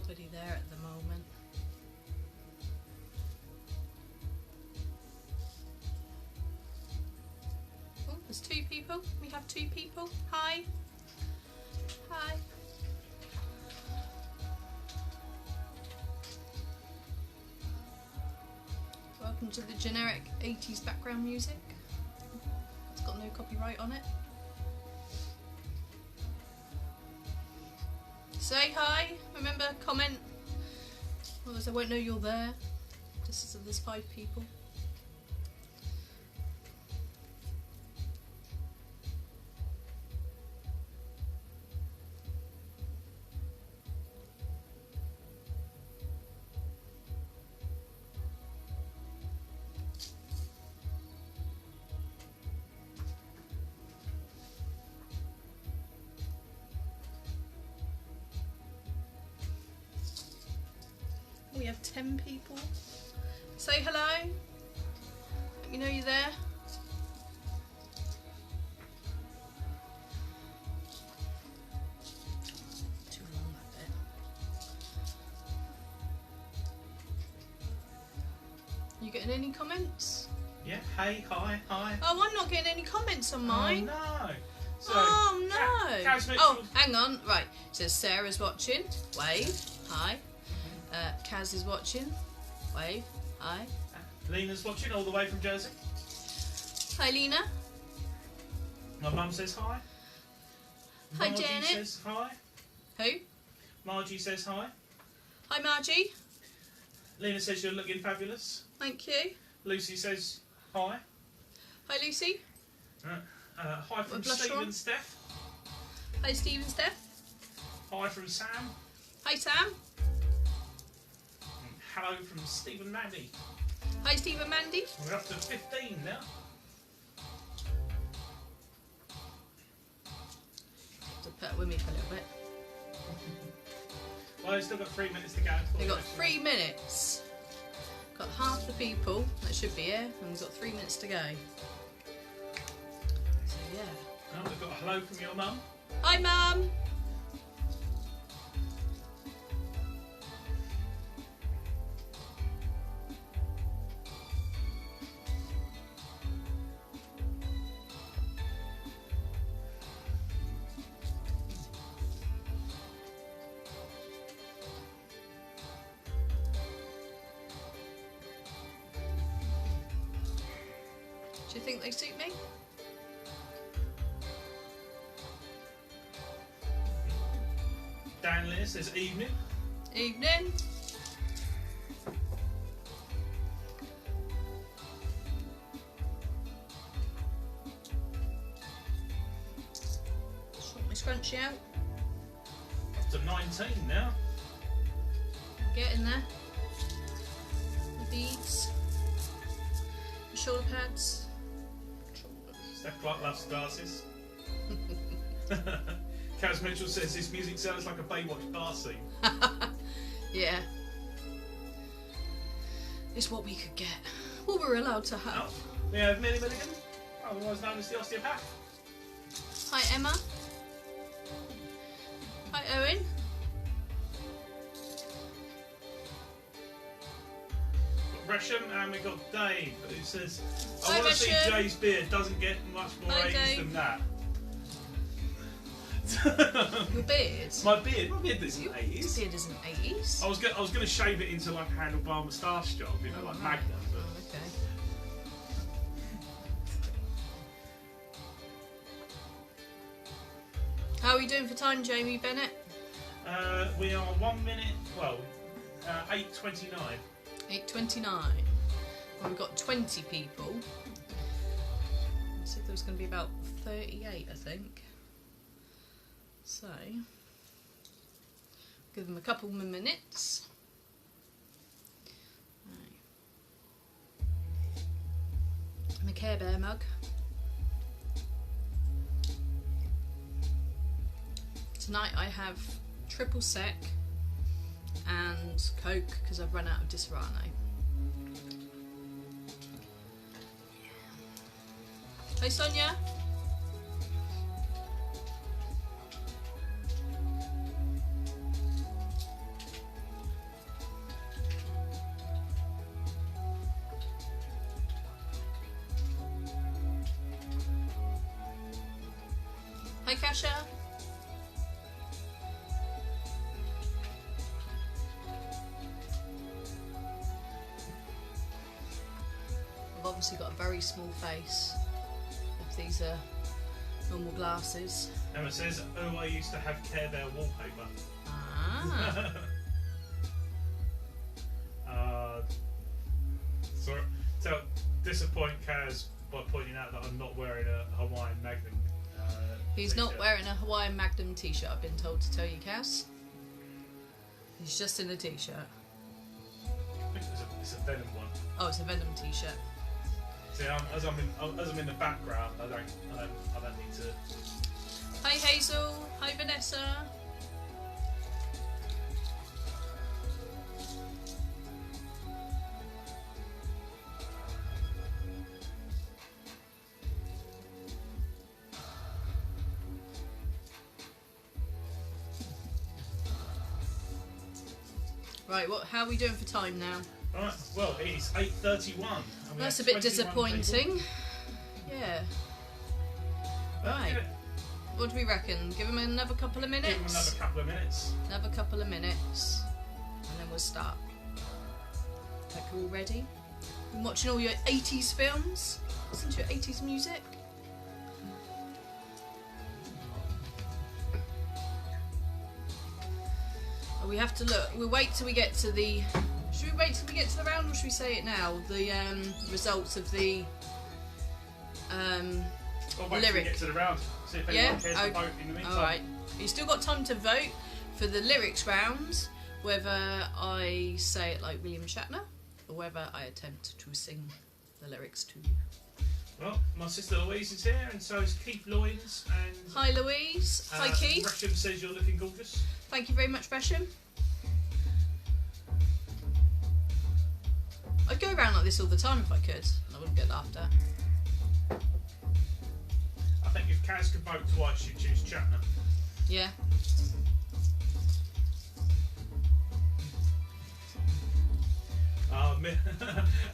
nobody there at the moment. Oh, there's 2 people. We have 2 people. Hi. Hi. Welcome to the generic 80s background music. It's got no copyright on it. Say hi, remember, comment, otherwise I won't know you're there, just as if there's 5 people. We have 10 people. Say hello. Let me know you're there. Too long that bit. You getting any comments? Yeah. Hey, hi, hi. Oh, I'm not getting any comments on mine. Oh no. So, Oh no. Kaz Mitchell. Oh, hang on. Right. It says Sarah's watching. Wave. Hi. Kaz is watching. Wave. Hi. Lena's watching all the way from Jersey. Hi, Lena. My mum says hi. Hi, Margie Janet. says hi. Who? Margie says hi. Hi, Margie. Lena says you're looking fabulous. Thank you. Lucy says hi. Hi, Lucy. Hi from What blush Steve on? and Steph. Hi, Steve and Steph. Hi from Sam. Hi, Sam. And hello from Steve and Mandy. Hi, Steve and Mandy. We're up to 15 now. To put with me for a little bit. Well, we've still got 3 minutes to go. We've got 3 minutes. Got half the people that should be here, and we've got 3 minutes to go. So yeah. Oh, we've got a hello from your mum. Hi, Mum. Do you think they suit me? Dan Lear says evening. Evening. Sort my scrunchie out. Up to 19 now. Getting there. The beads. The shoulder pads. Steph Clark loves glasses. Kaz Mitchell says this music sounds like a Baywatch bar scene. Yeah. It's what we could get. What we're allowed to have. Oh, we have Millie Milligan, otherwise known as the osteopath. Hi, Emma. Hi, Owen. Got Resham and we got Dave who says, Hi, I want to see Resham. Jay's beard, doesn't get much more Hi, 80s Dave. than that. Your beard? My beard isn't Your 80s. beard isn't 80s. I was gonna shave it into like a handlebar moustache job, you know, like Magnum. Oh, But okay. How are we doing for time, Jamie Bennett? we are 1 minute, well, 8:29. 8:29. Well, we've got 20 people. I said there was going to be about 38, I think. So, give them a couple more minutes. And a Care Bear mug. Tonight I have triple sec and Coke because I've run out of Disaronno. Hey Sonia. Hi, Kasha. I've obviously got a very small face. If these are normal glasses. Emma says, oh, I used to have Care Bear wallpaper. Ah. So disappoint Kaz by pointing out that I'm not wearing a Hawaiian Magnum. He's not t-shirt. wearing a Hawaiian Magnum t-shirt, I've been told to tell you, Kaz. He's just in a t-shirt. I think it's a Venom one. Oh, it's a Venom t-shirt. See, as I'm in the background, I don't need to. Hi, Hazel. Hi, Vanessa. Right, how are we doing for time now? Right, well, it's 8:31. That's a bit disappointing. Yeah. Right. What do we reckon? Give him another couple of minutes? Give him another couple of minutes. Another couple of minutes. And then we'll start. Like, all ready? Been watching all your 80s films? Listen to your 80s music? Oh, we have to look. We'll wait till we get to the... Should we wait till we get to the round, or should we say it now? The results of the I'll wait till we lyric. get to the round. See if anyone cares to vote in the meantime. Alright. You've still got time to vote for the lyrics round, whether I say it like William Shatner, or whether I attempt to sing the lyrics to you. Well, my sister Louise is here, and so is Keith Loynes. And Hi Louise. Hi Keith. Gresham says you're looking gorgeous. Thank you very much, Gresham. I'd go around like this all the time if I could, and I wouldn't get laughed at. I think if Kaz could vote twice, she'd choose Shatner. Yeah.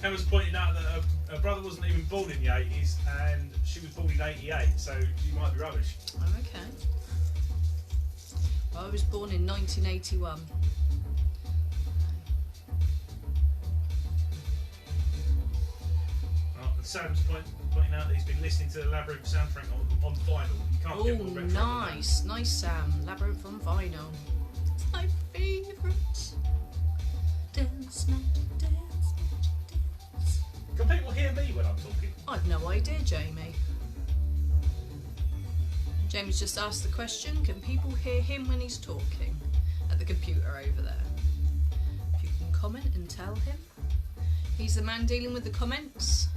Emma's pointing out that her brother wasn't even born in the 80s, and she was born in 88, so you might be rubbish. Oh, okay. Well, I was born in 1981. And Sam's pointing out that he's been listening to the Labyrinth soundtrack on vinyl. You can't get more Oh, retro than nice. Nice, Sam. Labyrinth on vinyl. It's my favourite. Dance, magic, dance, magic, dance. that. Can people hear me when I'm talking? I've no idea, Jamie. Jamie's just asked the question, can people hear him when he's talking? At the computer over there. If you can comment and tell him. He's the man dealing with the comments.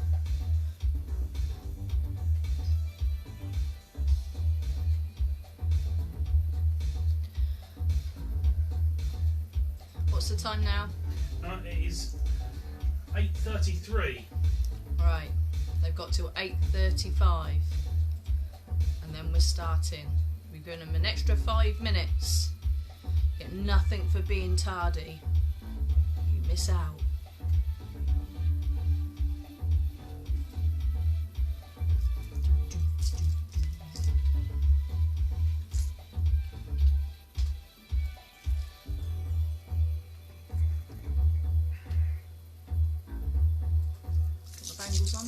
What's the time now? It is 8:33. Right, they've got till 8:35, and then we're starting. We've given them an extra 5 minutes. Get nothing for being tardy. You miss out. Got the bangles on.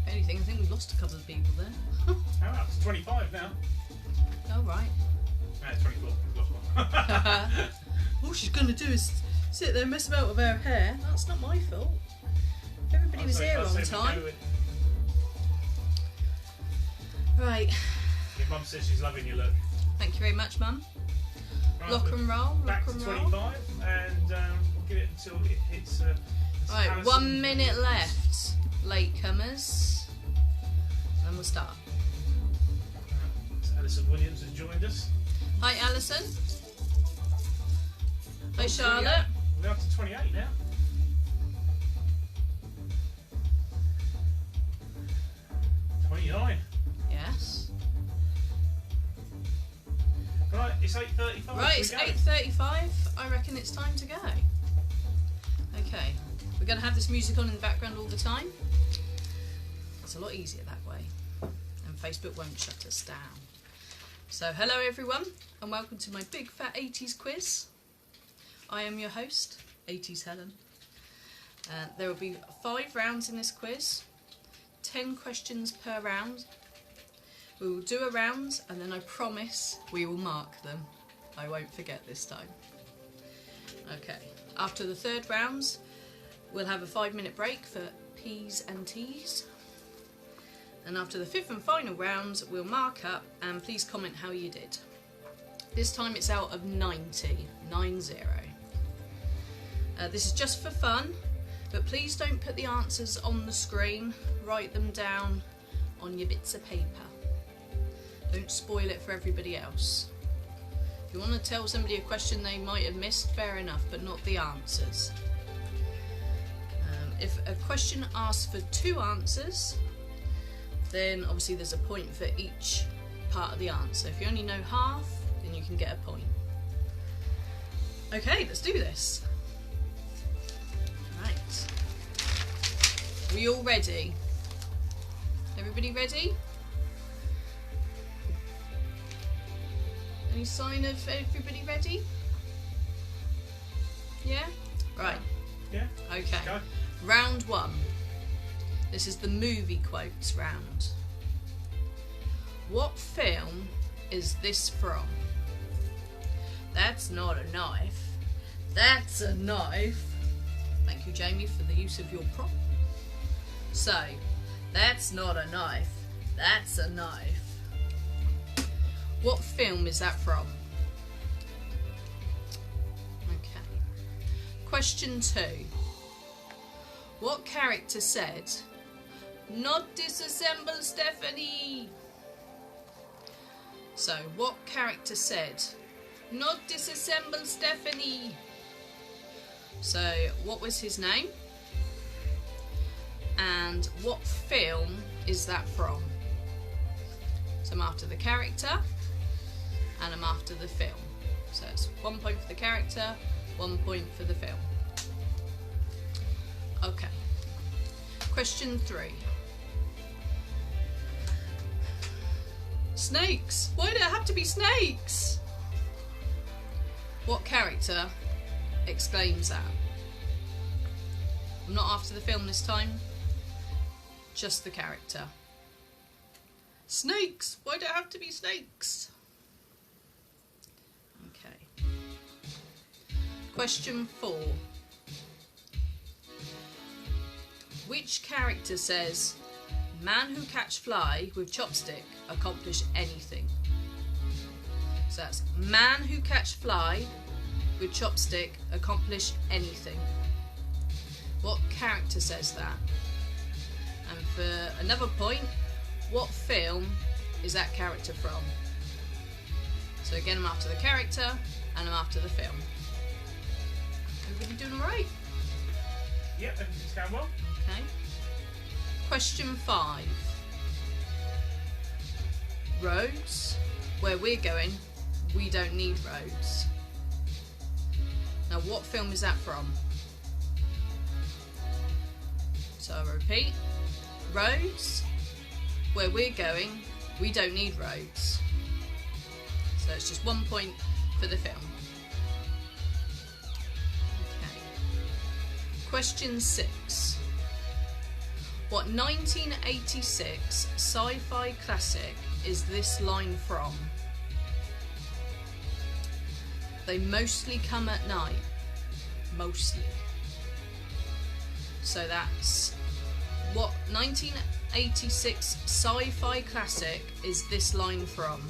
If anything, I think we've lost a couple of people there. How about it's 25 now? Oh, right. It's 24. We've lost one. All she's going to do is sit there and mess about with her hair. That's not my fault. If everybody was here on time. Right. Your mum says she's loving your look. Thank you very much, Mum. Right, Lock and roll, back lock to and roll. 25, and we'll give it until it hits. Right, Alison. 1 minute left. Latecomers. And we'll start. Alison Williams has joined us. Hi, Alison. Hi, 28. Charlotte. We're up to 28 now. Yes. Yes. Right, it's It's 8:35. Right, it's 8:35. I reckon it's time to go. Okay, we're going to have this music on in the background all the time. It's a lot easier that way, and Facebook won't shut us down. So hello everyone, and welcome to my big fat 80s quiz. I am your host, 80s Helen. There will be 5 rounds in this quiz, 10 questions per round. We will do a round, and then I promise we will mark them. I won't forget this time. Okay, after the 3rd round, we'll have a 5-minute break for P's and T's. And after the 5th and final round, we'll mark up, and please comment how you did. This time it's out of 90, 9-0. This is just for fun, but please don't put the answers on the screen. Write them down on your bits of paper. Don't spoil it for everybody else. If you want to tell somebody a question they might have missed, fair enough, but not the answers. If a question asks for 2 answers, then obviously there's a point for each part of the answer. If you only know half, then you can get a point. Okay, let's do this. Right. Are we all ready? Everybody ready? Any sign of everybody ready? Yeah? Right. Yeah. Okay. Go. Round 1. This is the movie quotes round. What film is this from? That's not a knife. That's a knife. Thank you, Jamie, for the use of your prop. So, that's not a knife. That's a knife. What film is that from? Okay. Question 2. What character said, "Not disassemble, Stephanie"? So, what character said, "Not disassemble, Stephanie"? So, what was his name? And what film is that from? So I'm after the character, and I'm after the film. So it's 1 point for the character, 1 point for the film. Okay. Question 3. Snakes! Why do it have to be snakes? What character exclaims that? I'm not after the film this time, just the character. Snakes! Why do it have to be snakes? Okay. Question 4. Which character says, "Man who catch fly with chopstick accomplish anything"? So that's man who catch fly with chopstick accomplish anything. What character says that? And for another point, what film is that character from? So again, I'm after the character and I'm after the film. Everybody doing alright? Yep, everything's going well. Okay. Question 5. Roads. Where we're going, we don't need roads. Now, what film is that from? So I'll repeat. Roads. Where we're going, we don't need roads. So it's just 1 point for the film. Okay. Question 6. What 1986 sci-fi classic is this line from? They mostly come at night. Mostly. So that's what 1986 sci-fi classic is this line from?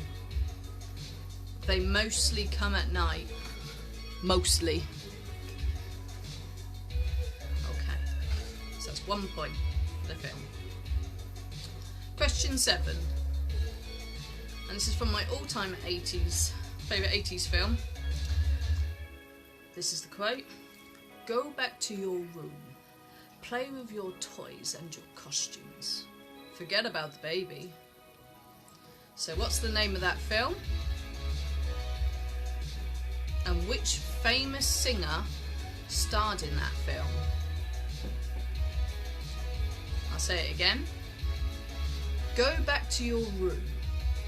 They mostly come at night. Mostly. Okay. So that's 1 point for the film. Question 7. And this is from my all-time 80s, favourite 80s film. This is the quote. "Go back to your room. Play with your toys and your costumes. Forget about the baby." So what's the name of that film? And which famous singer starred in that film? I'll say it again. Go back to your room.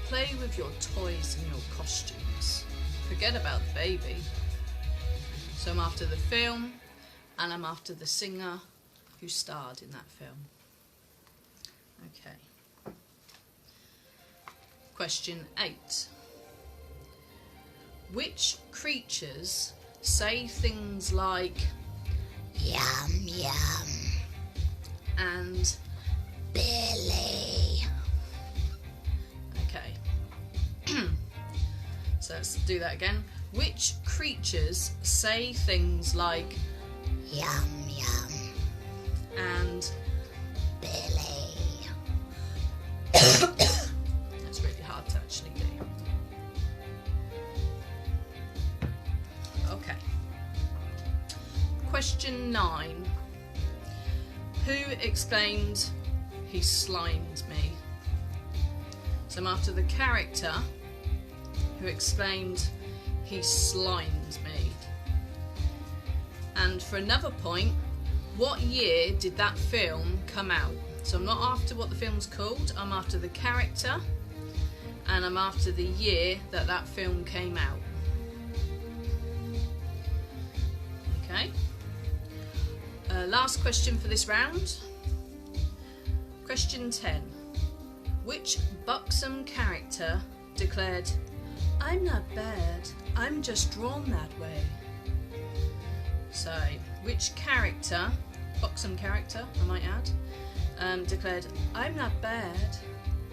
Play with your toys and your costumes. Forget about the baby. So I'm after the film, and I'm after the singer who starred in that film. Okay. Question 8. Which creatures say things like Yum, yum. and Billy. okay. So let's do that again. Which creatures say things like Yum, yum. and Billy. that's really hard to actually do. Okay. Question 9. Who exclaimed, "He slimed me"? So I'm after the character who exclaimed, "He slimed me." And for another point, what year did that film come out? So I'm not after what the film's called, I'm after the character, and I'm after the year that that film came out. Okay. Last question for this round. Question 10. Which buxom character declared, "I'm not bad, I'm just drawn that way"? So, which character, buxom character I might add, declared, "I'm not bad,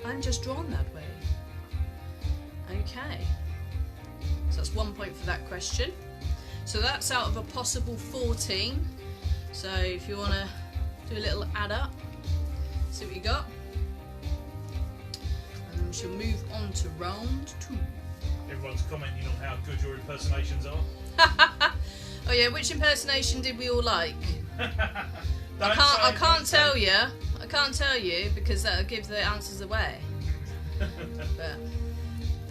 I'm just drawn that way"? Okay. So that's 1 point for that question. So that's out of a possible 14. So if you want to do a little add up, see what you got. And then we shall move on to round 2. Everyone's commenting on how good your impersonations are. Oh yeah, which impersonation did we all like? Don't I say, can't don't tell say. you. I can't tell you because that'll give the answers away. But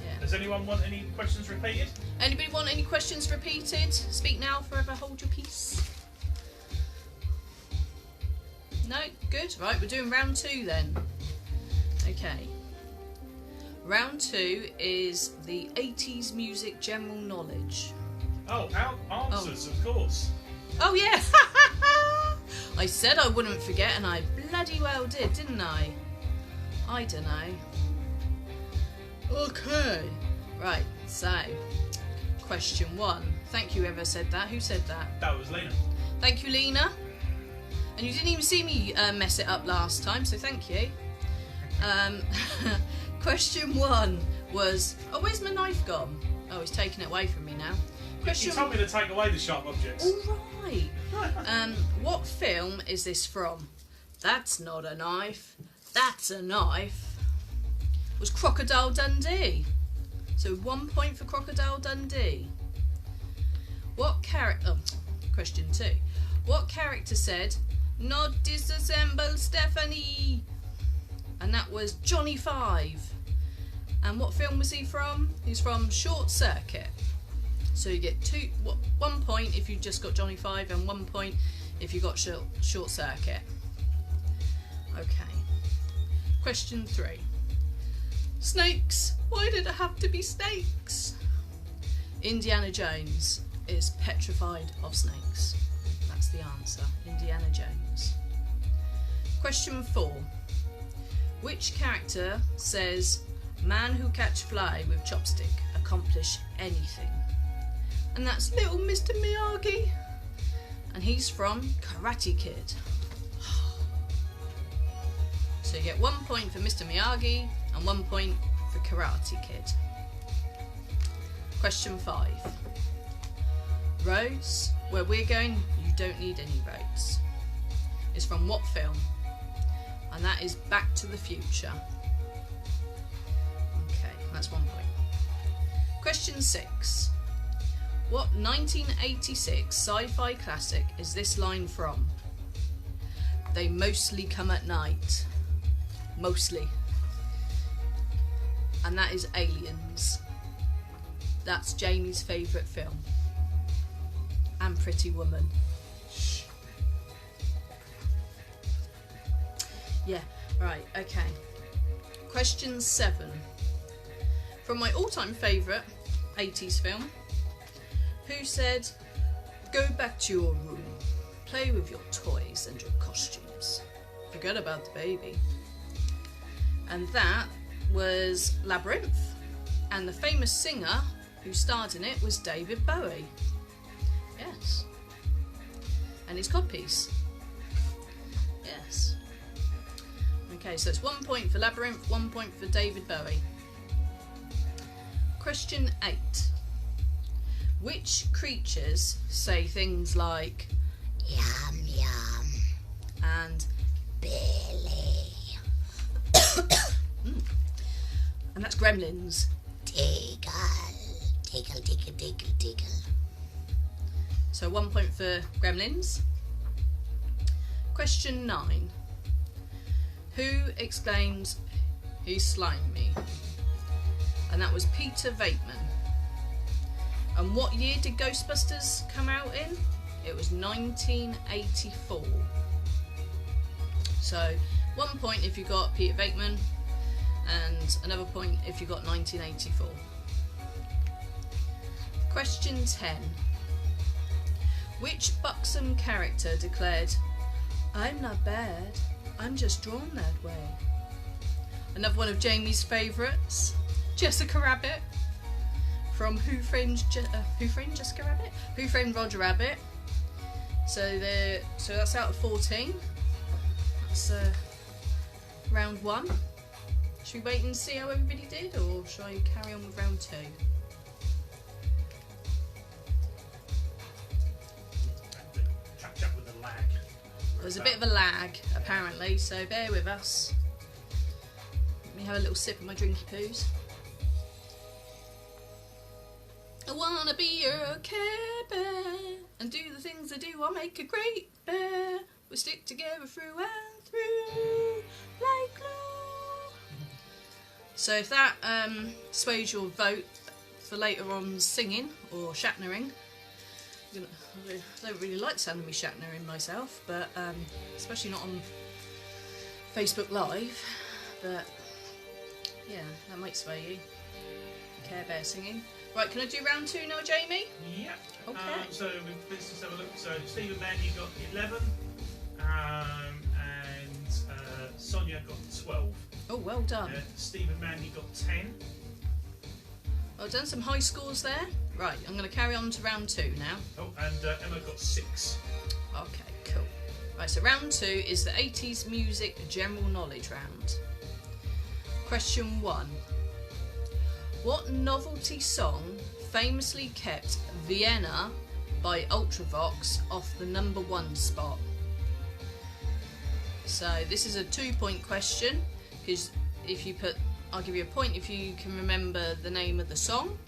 yeah. Does anyone want any questions repeated? Anybody want any questions repeated? Speak now, forever hold your peace. No? Good. Right, we're doing round 2 then. Okay. Round 2 is the 80s music general knowledge. Oh, answers, of course. Oh yeah! I said I wouldn't forget and I bloody well did, didn't I? I don't know. Okay. Right, so question 1. Thank you, whoever said that. Who said that? That was Lena. Thank you, Lena. And you didn't even see me mess it up last time, so thank you. Question 1 was... Oh, where's my knife gone? Oh, he's taking it away from me now. You told me to take away the sharp objects. All right. What film is this from? That's not a knife. That's a knife. It was Crocodile Dundee. So 1 point for Crocodile Dundee. What character... Oh, question 2. What character said, "Not disassemble Stephanie"? And that was Johnny Five. And what film was he from? He's from Short Circuit. So you get 1 point if you just got Johnny Five and 1 point if you got Short Circuit. Okay. Question 3. Snakes. Why did it have to be snakes? Indiana Jones is petrified of snakes. That's the answer. Indiana Jones. Question 4. Which character says, "Man who catch fly with chopstick accomplish anything"? And that's little Mr. Miyagi. And he's from Karate Kid. So you get 1 point for Mr. Miyagi and 1 point for Karate Kid. Question 5. Roads. Where we're going, you don't need any roads. It's from what film? And that is Back to the Future. Okay, that's 1 point. Question 6. What 1986 sci-fi classic is this line from? They mostly come at night. Mostly. And that is Aliens. That's Jamie's favourite film. and Pretty Woman. Shh. Yeah, right, okay. Question 7. From my all-time favourite 80s film, who said, "Go back to your room, play with your toys and your costumes. Forget about the baby." And that was Labyrinth. And the famous singer who starred in it was David Bowie. Yes. And his codpiece. Yes. Okay, so it's 1 point for Labyrinth, 1 point for David Bowie. Question 8. Which creatures say things like Yum yum. and Billy. and that's Gremlins. Tickle. Tickle, tickle, tickle, tickle. So 1 point for Gremlins. Question 9. Who exclaimed, "He slimed me"? And that was Peter Venkman. And what year did Ghostbusters come out in? It was 1984. So 1 point if you got Peter Venkman, and another point if you got 1984. Question 10. Which buxom character declared, "I'm not bad, I'm just drawn that way"? Another one of Jamie's favourites, Jessica Rabbit, from Who Framed Jessica Rabbit? Who Framed Roger Rabbit. So that's out of 14. That's round 1. Should we wait and see how everybody did, or shall I carry on with round 2? Catch up with the lag. There's a bit of a lag, apparently, so bear with us. Let me have a little sip of my drinky poos. I wanna be your Care Bear and do the things I do. I'll make a great bear. We'll stick together through and through like glue. So if that sways your vote for later on singing or Shatnering, I don't really like the sound of me Shatnering myself, but especially not on Facebook Live. But yeah, that might sway you. Care Bear singing. Right, can I do round 2 now, Jamie? Yeah. Okay. So let's just have a look. So Stephen Mandy got 11, and Sonia got 12. Oh, well done. Stephen Mandy got 10. Well done, some high scores there. Right, I'm going to carry on to round 2 now. Oh, and Emma got 6. Okay, cool. Right, so round 2 is the 80s music general knowledge round. Question 1. What novelty song famously kept Vienna by Ultravox off the #1 spot? So this is a 2-point question, because I'll give you a point if you can remember the name of the song,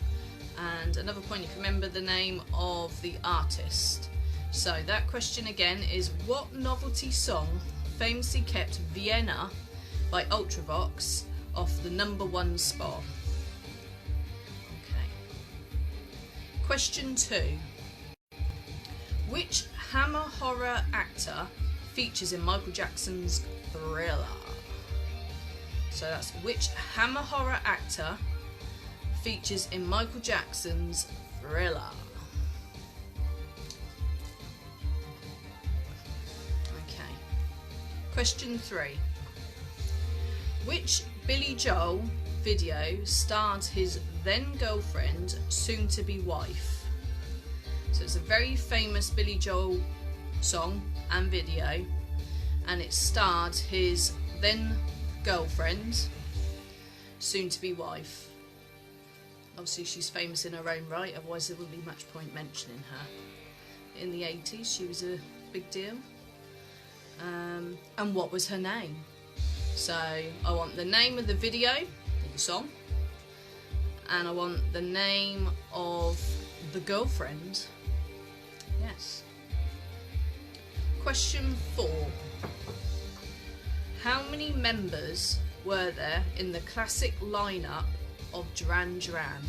and another point if you remember the name of the artist. So that question again is, what novelty song famously kept Vienna by Ultravox off the #1 spot? Question 2. Which Hammer horror actor features in Michael Jackson's Thriller? So that's which Hammer horror actor features in Michael Jackson's Thriller? Okay. Question 3. Which Billy Joel video starred his then girlfriend, soon to be wife? So it's a very famous Billy Joel song and video, and it starred his then girlfriend, soon to be wife. Obviously she's famous in her own right, otherwise there wouldn't be much point mentioning her. In the 80s she was a big deal. And what was her name? So I want the name of the video, the song, and I want the name of the girlfriend. Yes. Question 4. How many members were there in the classic lineup of Duran Duran?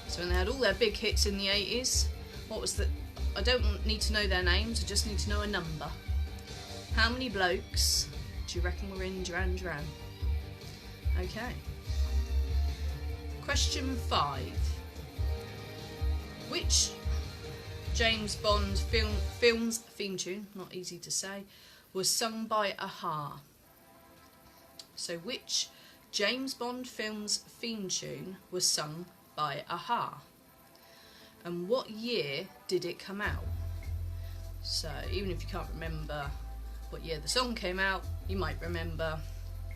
So when they had all their big hits in the 80s, what was I don't need to know their names, I just need to know a number. How many blokes do you reckon were in Duran Duran? Okay. Question 5. Which James Bond film's theme tune, not easy to say, was sung by a-ha? So which James Bond film's theme tune was sung by a-ha? And what year did it come out? So even if you can't remember what year the song came out, you might remember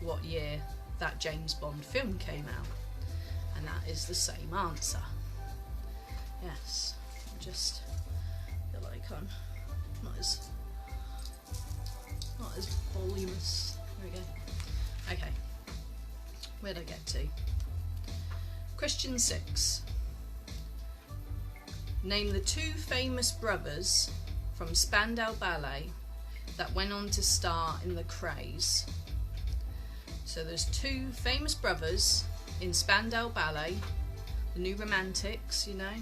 what year that James Bond film came out. And that is the same answer. Yes, I just feel like I'm not as voluminous. There we go. Okay, where'd I get to? Question 6. Name the 2 famous brothers from Spandau Ballet that went on to star in The Krays. So there's 2 famous brothers in Spandau Ballet, the New Romantics, you know,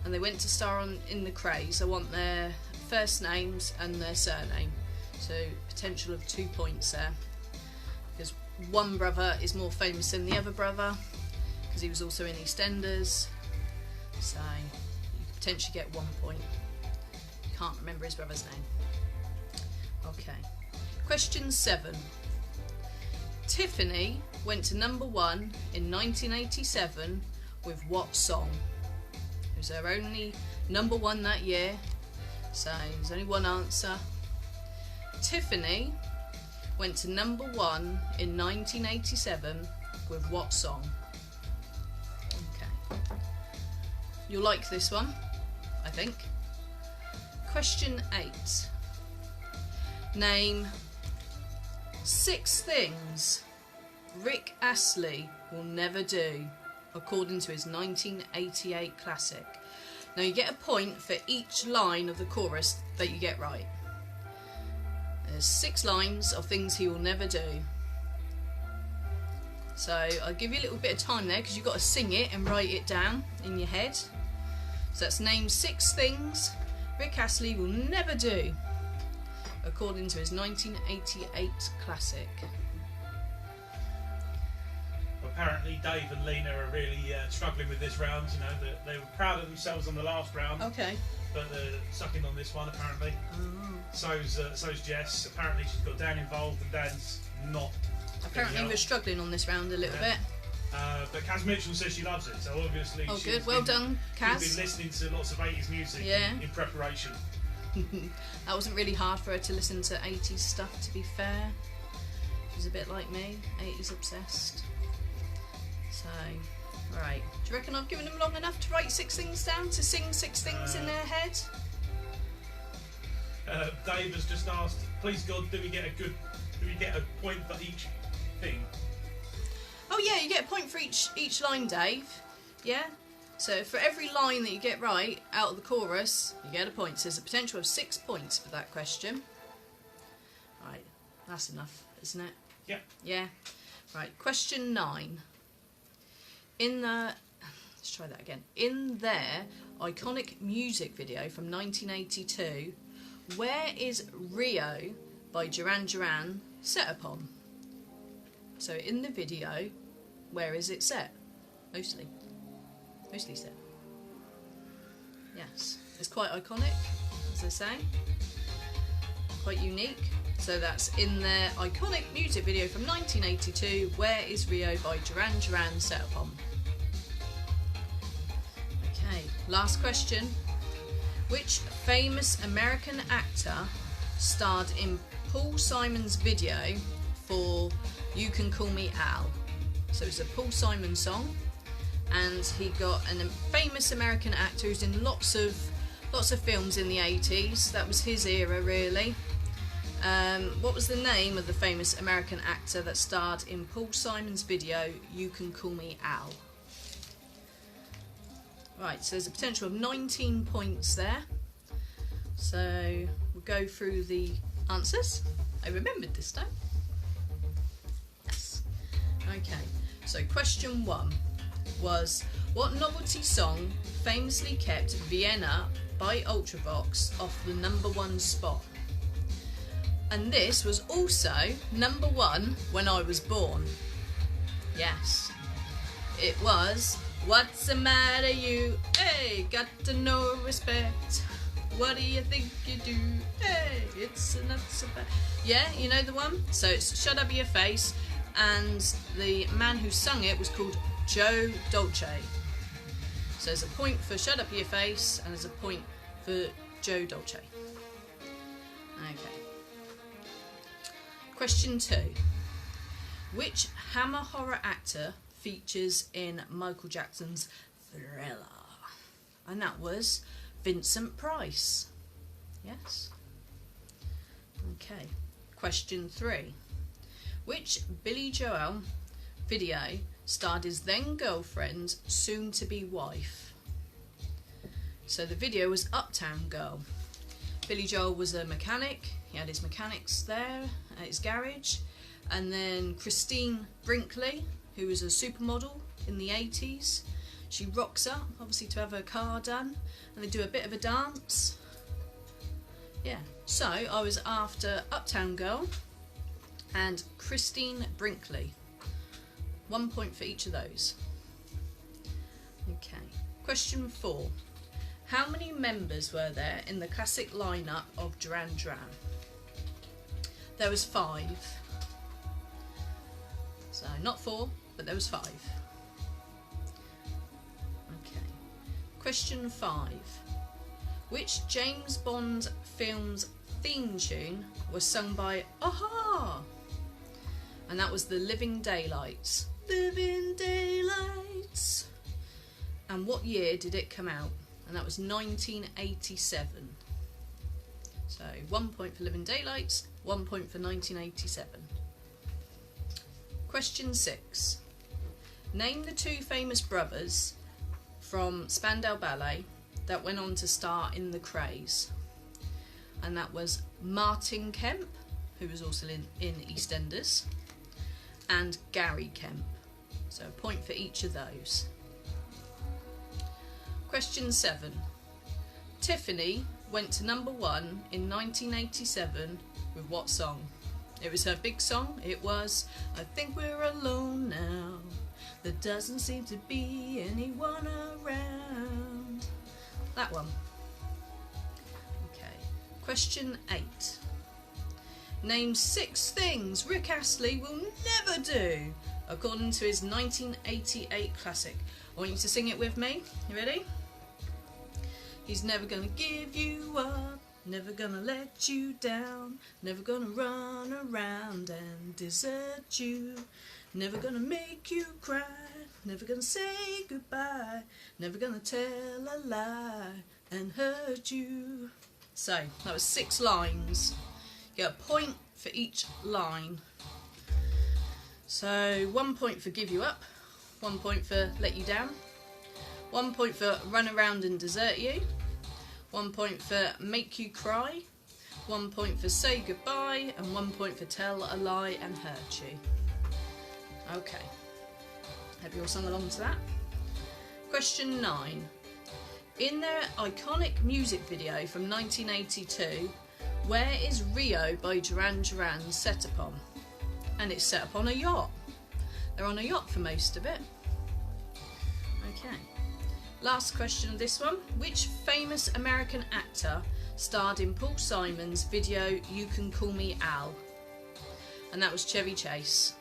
and they went to star in The Krays. I want their first names and their surname, so potential of 2 points there, because one brother is more famous than the other brother, because he was also in EastEnders, so you could potentially get 1 point. You can't remember his brother's name. Okay. Question 7. Tiffany went to number 1 in 1987 with what song? It was her only number 1 that year, so there's only one answer. Tiffany went to number 1 in 1987 with what song? Okay. You'll like this one, I think. Question 8. Name 6 things Rick Astley will never do, according to his 1988 classic. Now you get a point for each line of the chorus that you get right. There's 6 lines of things he will never do. So I'll give you a little bit of time there, because you've got to sing it and write it down in your head. So that's name 6 things Rick Astley will never do, according to his 1988 classic. Apparently Dave and Lena are really struggling with this round. You know, they were proud of themselves on the last round, Okay. but they're sucking on this one apparently. So's Jess. Apparently she's got Dan involved, and Dan's not. Apparently we're struggling on this round a little bit. But Kaz Mitchell says she loves it, so obviously Oh, she's good. Well done, Kaz. She's been listening to lots of 80s music in preparation. That wasn't really hard for her to listen to 80s stuff, to be fair. She's a bit like me, 80s obsessed. So, right. Do you reckon I've given them long enough to write 6 things down, to sing 6 things in their head? Dave has just asked, please God, do we get a point for each thing? Oh yeah, you get a point for each line, Dave. Yeah? So for every line that you get right out of the chorus, you get a point. So there's a potential of 6 points for that question. Right, that's enough, isn't it? Yeah. Yeah. Right, question 9. Let's try that again. In their iconic music video from 1982, where is Rio by Duran Duran set upon? So in the video, where is it set? Mostly set. Yes, it's quite iconic, as I say. Quite unique. So that's in their iconic music video from 1982, Where is Rio by Duran Duran set upon? Okay, last question. Which famous American actor starred in Paul Simon's video for You Can Call Me Al? So it's a Paul Simon song, and he got a famous American actor who's in lots of films in the 80s. That was his era, really. What was the name of the famous American actor that starred in Paul Simon's video You Can Call Me Al? Right, so there's a potential of 19 points there. So we'll go through the answers. I remembered this time. Yes. Okay, so question 1 was, what novelty song famously kept Vienna by Ultravox off the #1 spot. And this was also #1 when I was born. Yes. It was What's the Matter You? Hey, got to no respect. What do you think you do? Hey, it's a nuts about. Yeah, you know the one? So it's Shut Up Your Face, and the man who sung it was called Joe Dolce. So there's a point for Shut Up Your Face, and there's a point for Joe Dolce. Okay. Question 2. Which Hammer horror actor features in Michael Jackson's Thriller? And that was Vincent Price. Yes? Okay. Question 3. Which Billy Joel video starred his then girlfriend, soon to be wife? So the video was Uptown Girl. Billy Joel was a mechanic. He had his mechanics there at his garage. And then Christine Brinkley, who was a supermodel in the 80s. She rocks up, obviously, to have her car done, and they do a bit of a dance. Yeah, so I was after Uptown Girl and Christine Brinkley. 1 point for each of those. Okay, question 4. How many members were there in the classic lineup of Duran Duran? There was 5. So not 4, but there was 5. Okay. Question 5. Which James Bond film's theme tune was sung by a-ha? And that was the Living Daylights. Living Daylights. And what year did it come out? And that was 1987. So 1 point for Living Daylights, 1 point for 1987. Question 6. Name the 2 famous brothers from Spandau Ballet that went on to star in The Craze. And that was Martin Kemp, who was also in EastEnders, and Gary Kemp. So a point for each of those. Question 7. Tiffany went to #1 in 1987 with what song? It was her big song. It was I Think We're Alone Now. There doesn't seem to be anyone around. That one. Okay. Question 8. Name 6 things Rick Astley will never do, according to his 1988 classic. I want you to sing it with me. You ready? He's never gonna give you up, never gonna let you down, never gonna run around and desert you, never gonna make you cry, never gonna say goodbye, never gonna tell a lie and hurt you. So, that was 6 lines. You get a point for each line. So, 1 point for give you up, 1 point for let you down, 1 point for run around and desert you, 1 point for make you cry, 1 point for say goodbye, and 1 point for tell a lie and hurt you. Okay, hope you all sung along to that. Question 9. In their iconic music video from 1982, where is Rio by Duran Duran set upon? And it's set upon a yacht. They're on a yacht for most of it. Okay. Last question of this one. Which famous American actor starred in Paul Simon's video You Can Call Me Al? And that was Chevy Chase,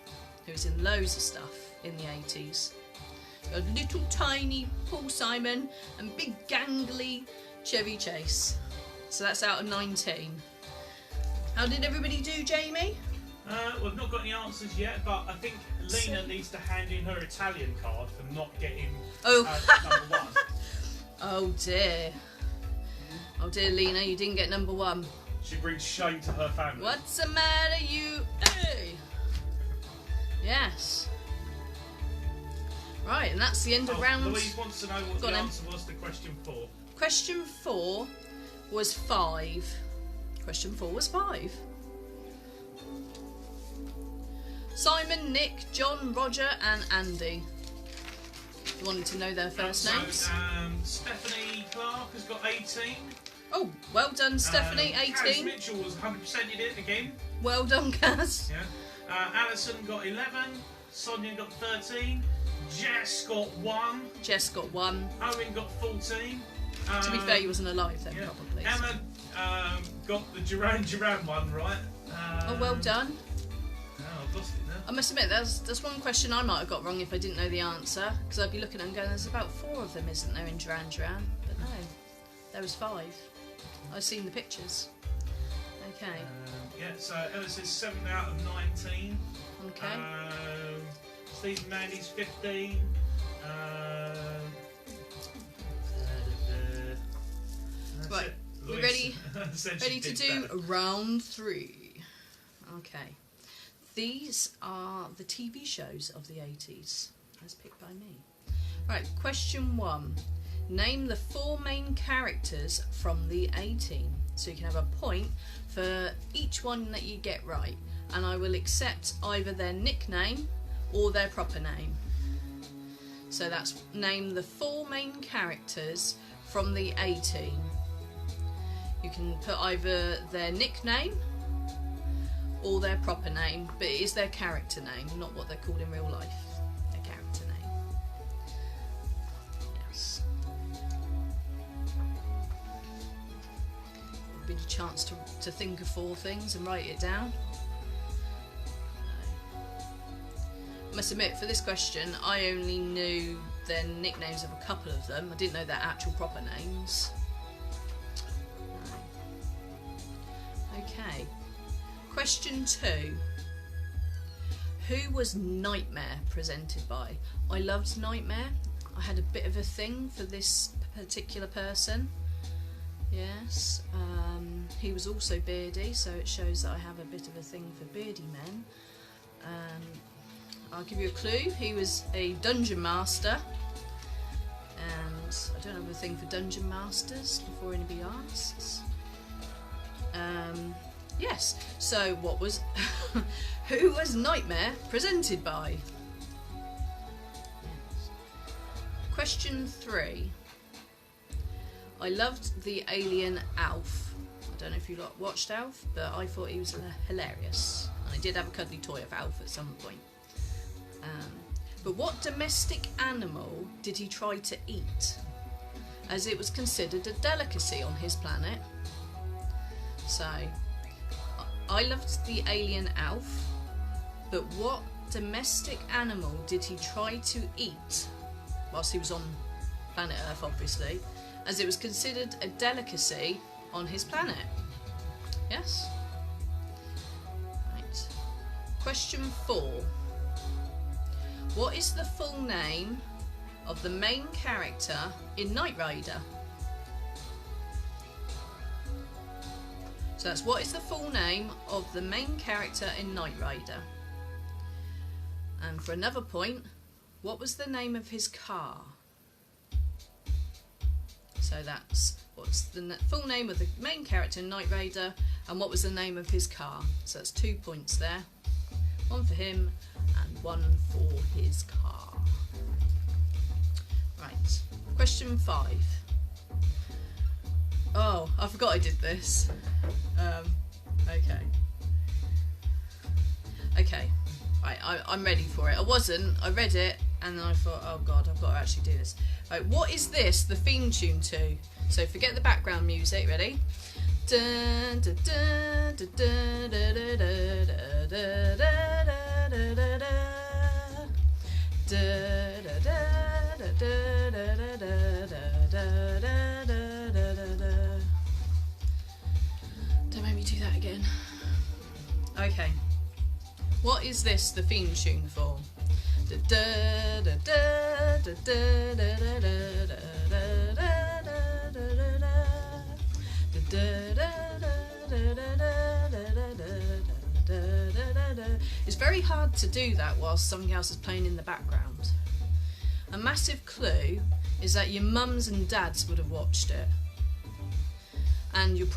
who was in loads of stuff in the 80s. A little tiny Paul Simon and big gangly Chevy Chase. So that's out of 19. How did everybody do, Jamie? We've not got any answers yet, but I think Lena needs to hand in her Italian card for not getting #1. Oh dear. Oh dear, Lena, you didn't get #1. She brings shame to her family. What's the matter, you? Hey! Yes. Right, and that's the end of round. Louise wants to know what the answer was to question 4. Question 4 was 5. Question 4 was 5. Simon, Nick, John, Roger and Andy. You wanted to know their first names? Stephanie, Clark has got 18. Oh, well done, Stephanie, Kaz 18. Mitchell was 100%ed in again. Well done, Kaz. Yeah. Alison got 11. Sonia got 13. Jess got 1. Jess got 1. Owen got 14. To be fair, he wasn't alive then, yeah. probably. Emma got the Duran Duran one right. Oh, well done. Oh, I've lost it now. I must admit, there's one question I might have got wrong if I didn't know the answer, because I'd be looking at it and going, there's about 4 of them, isn't there, in Duran Duran? But no, there was 5. I've seen the pictures. Okay. Yeah, so Emma says 7 out of 19. Okay. Stephen Mandy's 15. Right, it. we Louise ready? said she Ready to did do better. round 3. Okay. These are the TV shows of the 80s, as picked by me. Right, question 1. Name the 4 main characters from the A-Team. So you can have a point for each one that you get right, and I will accept either their nickname or their proper name. So that's name the 4 main characters from the A-Team. You can put either their nickname or their proper name, but it is their character name, not what they're called in real life. Their character name. Yes. It'll be a chance to think of 4 things and write it down. I must admit, for this question, I only knew their nicknames of a couple of them. I didn't know their actual proper names. No. Okay. Question 2. Who was Nightmare presented by? I loved Nightmare. I had a bit of a thing for this particular person. Yes. He was also beardy, so it shows that I have a bit of a thing for beardy men. I'll give you a clue. He was a dungeon master, and I don't have a thing for dungeon masters before anybody asks. Yes, so what was who was Nightmare presented by? Yes. Question 3. I loved the alien Alf. I don't know if you lot watched Alf, but I thought he was hilarious, and I did have a cuddly toy of Alf at some point. But what domestic animal did he try to eat, as it was considered a delicacy on his planet? So, I loved the alien Alf, but what domestic animal did he try to eat whilst he was on planet Earth, obviously, as it was considered a delicacy on his planet? Yes? Right. Question 4. What is the full name of the main character in Knight Rider? So that's what is the full name of the main character in Knight Rider? And for another point, what was the name of his car? So that's what's the full name of the main character in Knight Rider, and what was the name of his car? So that's 2 points there. 1 for him and 1 for his car. Right, question 5. Oh, I forgot I did this. Okay. Right, I'm ready for it. I read it, and then I thought, oh god, I've got to actually do this. Right, what is this the theme tune to? So forget the background music, ready? Dun, dun, dun, dun, dun, dun, dun, dun, dun, dun, dun, dun. Don't make me do that again. Okay. What is this the theme tune for? It's very hard to do that whilst something else is playing in the background. A massive clue is that your mums and dads would have watched it, and you'll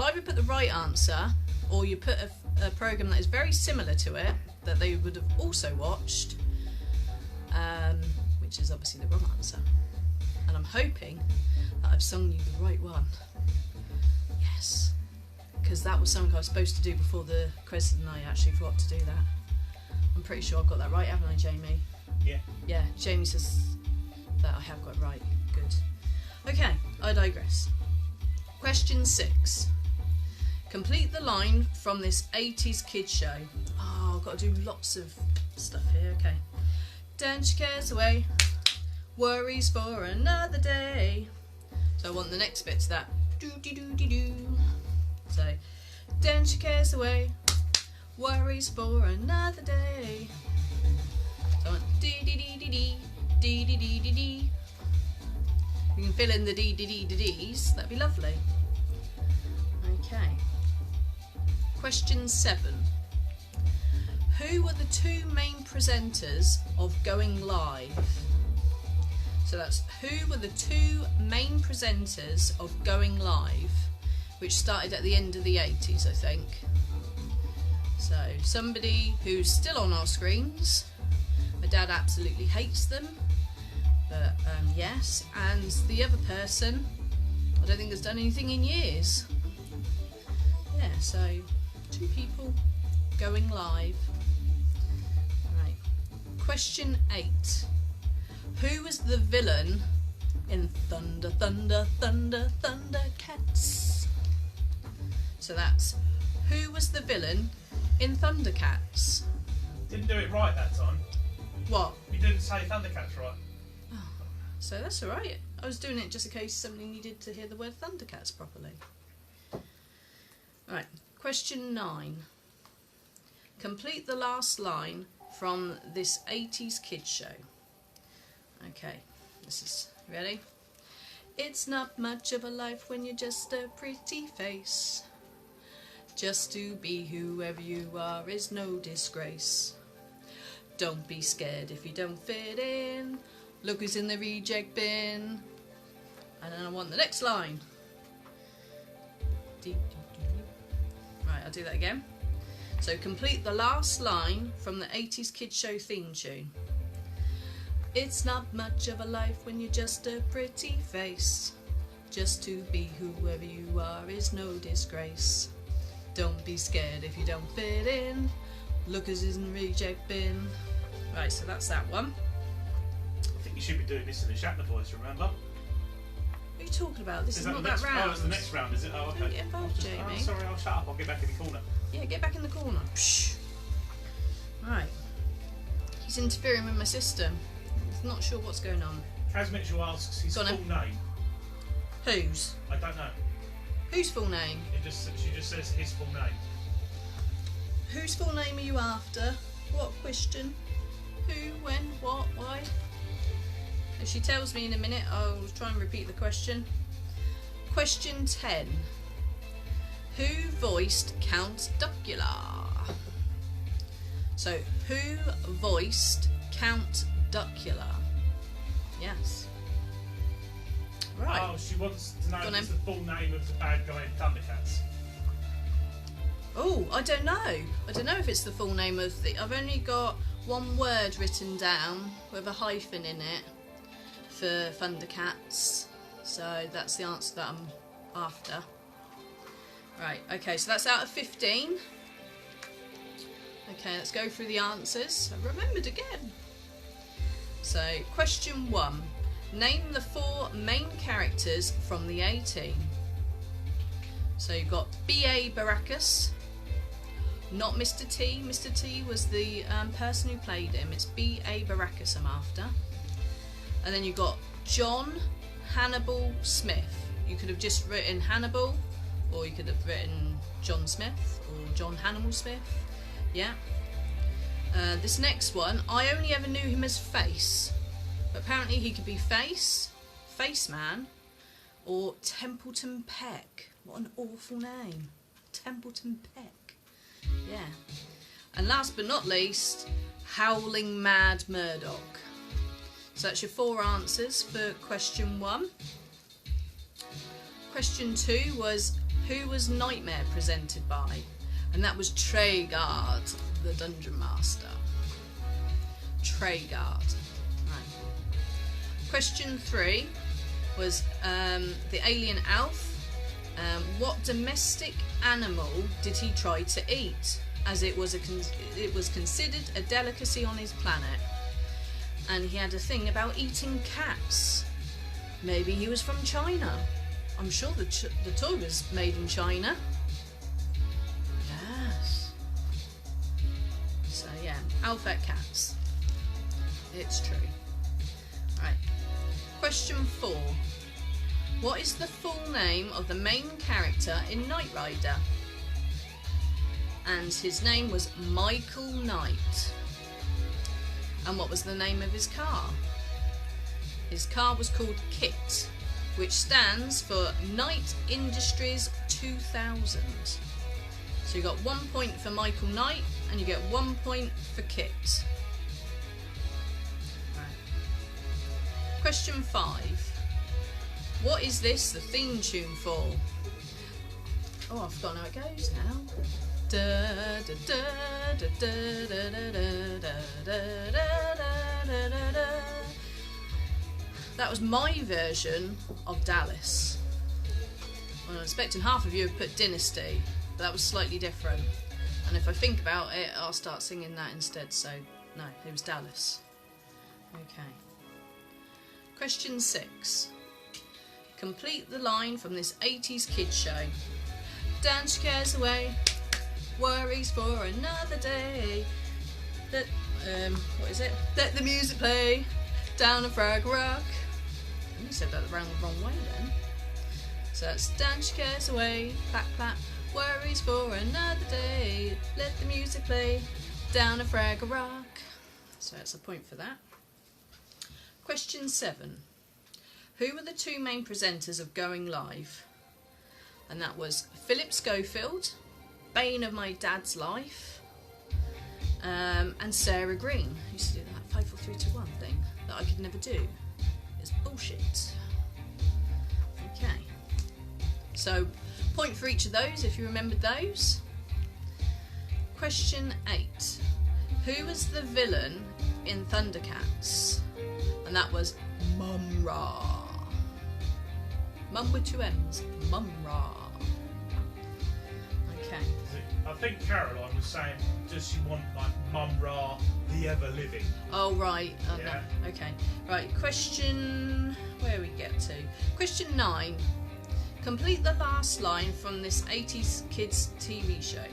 either put the right answer or you put a program that is very similar to it that they would have also watched, which is obviously the wrong answer, and I'm hoping that I've sung you the right one. Yes. Because that was something I was supposed to do before the quiz and I actually forgot to do that. I'm pretty sure I've got that right, haven't I, Jamie? Yeah. Yeah, Jamie says that I have got it right. Good. Okay, I digress. Question 6. Complete the line from this 80s kids show. Oh, I've got to do lots of stuff here. Okay. Dance your cares away, worries for another day. So I want the next bit to that. Do do do do do. So, dance your cares away, worries for another day. So I want dee dee dee dee dee dee dee dee dee dee. You can fill in the dee dee dee dee dees. That'd be lovely. Okay. Question 7. Who were the 2 main presenters of Going Live? So that's who were the 2 main presenters of Going Live, which started at the end of the 80s, I think. So somebody who's still on our screens. My dad absolutely hates them, but yes. And the other person, I don't think has done anything in years. Yeah, so 2 people going live. Right. Question 8. Who was the villain in Thunder, Thunder, Thunder, Thundercats? So that's who was the villain in Thundercats? Didn't do it right that time. What? You didn't say Thundercats right. So that's alright. I was doing it just in case somebody needed to hear the word Thundercats properly. Right, question 9. Complete the last line from this 80s kids show. Okay, this is ready. It's not much of a life when you're just a pretty face. Just to be whoever you are is no disgrace. Don't be scared if you don't fit in. Look who's in the reject bin. And then I want the next line. Right, I'll do that again. So complete the last line from the 80s kids show theme tune. It's not much of a life when you're just a pretty face. Just to be whoever you are is no disgrace. Don't be scared if you don't fit in. Look who's in the reject bin. Right, so that's that one. I think you should be doing this in the Shatner voice, remember? What are you talking about? This is not that next, round. Oh, it's the next round, is it? Oh, okay. Don't get involved, Jamie. Oh, sorry, I'll shut up. I'll get back in the corner. Yeah, get back in the corner. Psh. Right. He's interfering with my system. He's not sure what's going on. Kaz Mitchell asks his Go on full then. name. Whose? I don't know. Whose full name? She just says his full name. Whose full name are you after? What question? Who, when, what, why? If she tells me in a minute, I'll try and repeat the question. Question 10. Who voiced Count Duckula? So, who voiced Count Duckula? Yes. Right. Oh, she wants to know Go on if it's then. the full name of the bad guy in Thundercats. Oh, I don't know. I don't know if it's the full name of the... I've only got one word written down with a hyphen in it for Thundercats. So that's the answer that I'm after. Right, okay, so that's out of 15. Okay, let's go through the answers. I remembered again. So, question 1. Name the 4 main characters from the A-Team. So you've got B.A. Baracus. Not Mr. T. Mr. T was the person who played him. It's B.A. Baracus I'm after. And then you've got John Hannibal Smith. You could have just written Hannibal, or you could have written John Smith, or John Hannibal Smith. Yeah. This next one, I only ever knew him as Face. But apparently he could be Face, Face Man, or Templeton Peck. What an awful name. Templeton Peck. Yeah. And last but not least, Howling Mad Murdoch. So that's your 4 answers for question 1. Question 2 was, who was Nightmare presented by? And that was Treguard, the Dungeon Master. Treguard. Right. Question 3. was the alien Alf. What domestic animal did he try to eat, as it was considered a delicacy on his planet? And he had a thing about eating cats. Maybe he was from China. I'm sure the toy was made in China. Yes. So yeah, Alf ate cats. It's true. Right. Question 4. What is the full name of the main character in Knight Rider? And his name was Michael Knight. And what was the name of his car? His car was called KIT, which stands for Knight Industries 2000. So you got 1 point for Michael Knight, and you get 1 point for KIT. Right. Question 5. What is this the theme tune for? Oh, I've forgotten how it goes now. Da, da, da, da, da, da, da, da, da, da, da. That was my version of Dallas. Well, I'm expecting half of you have put Dynasty, but that was slightly different. And if I think about it, I'll start singing that instead. So, no, it was Dallas. Okay. Question 6. Complete the line from this 80s kids show. Dance your cares away, worries for another day. What is it? Let the music play, down a Frag Rock. I only said that the wrong way then. So that's dance your cares away, clap clap, worries for another day. Let the music play, down a Frag Rock. So that's a point for that. Question 7. Who were the 2 main presenters of Going Live? And that was Philip Schofield, bane of my dad's life, and Sarah Green. I used to do that 5, 4, 3, 2, 1 thing that I could never do. It's bullshit. Okay. So, point for each of those if you remembered those. Question 8. Who was the villain in Thundercats? And that was Mum-Ra. Mum with 2 M's. Mum-Ra. Okay. I think Caroline was saying, does she want like Mum-Ra, the ever living? Oh, right. Yeah. No. Okay. Right. Question. Where we get to? Question 9. Complete the last line from this 80s kids TV show.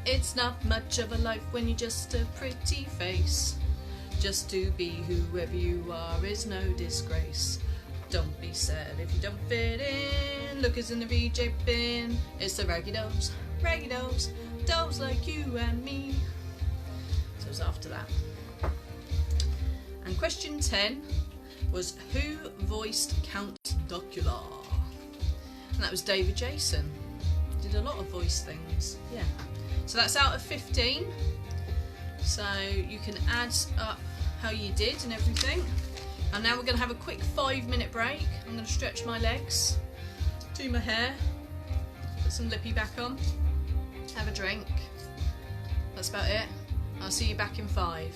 It's not much of a life when you're just a pretty face. Just to be whoever you are is no disgrace. Don't be sad if you don't fit in. Look, it's in the VJ bin. It's the raggy dolls, dolls like you and me. So it was after that. And question 10 was who voiced Count Docula? And that was David Jason. Did a lot of voice things. Yeah. So that's out of 15. So you can add up how you did and everything. And now we're going to have a quick 5-minute break. I'm going to stretch my legs, do my hair, put some lippy back on, have a drink. That's about it. I'll see you back in 5.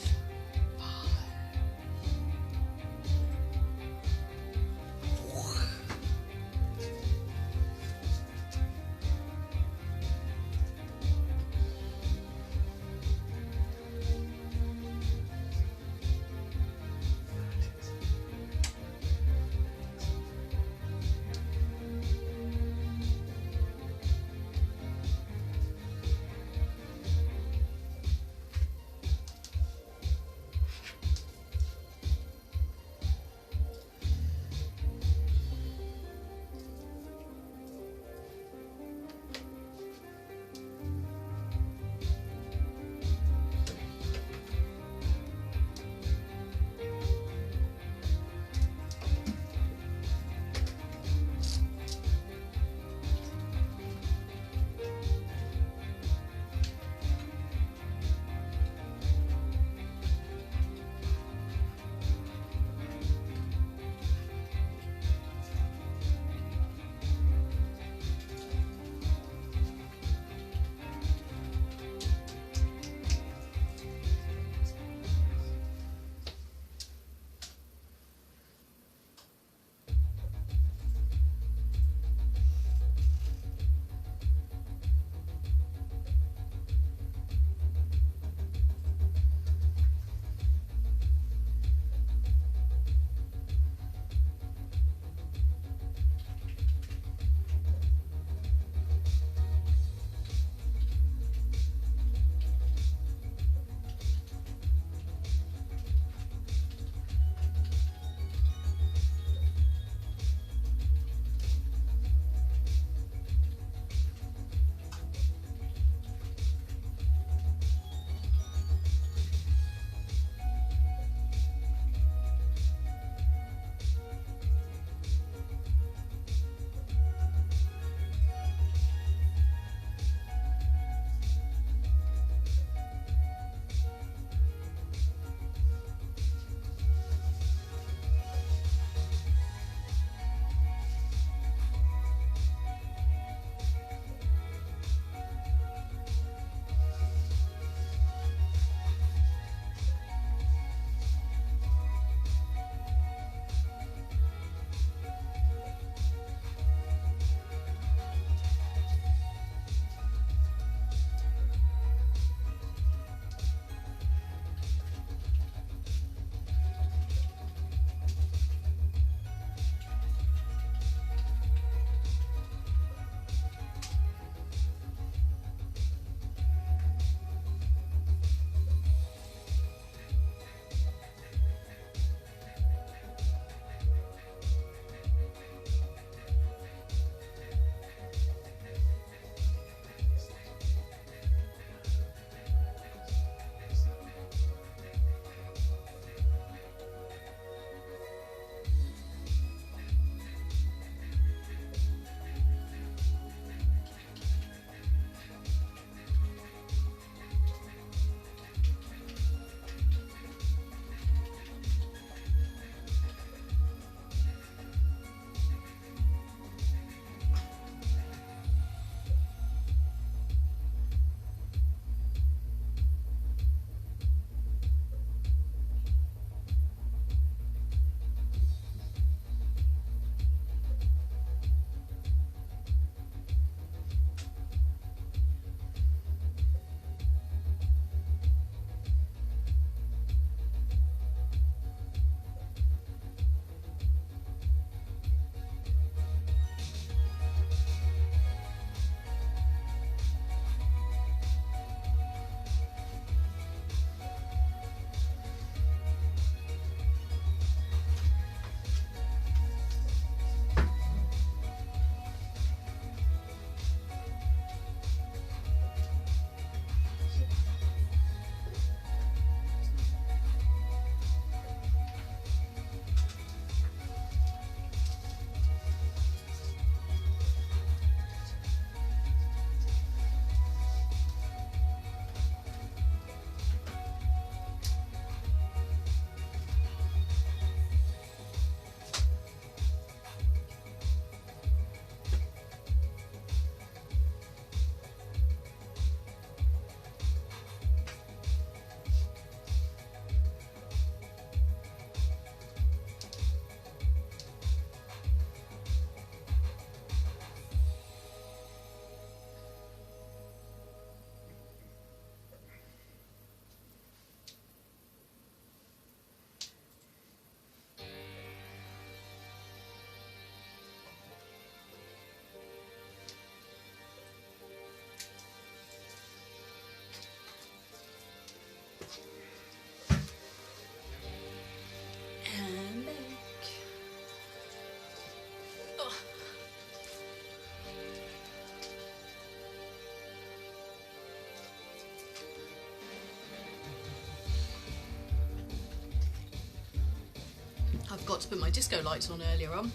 Forgot to put my disco lights on earlier on.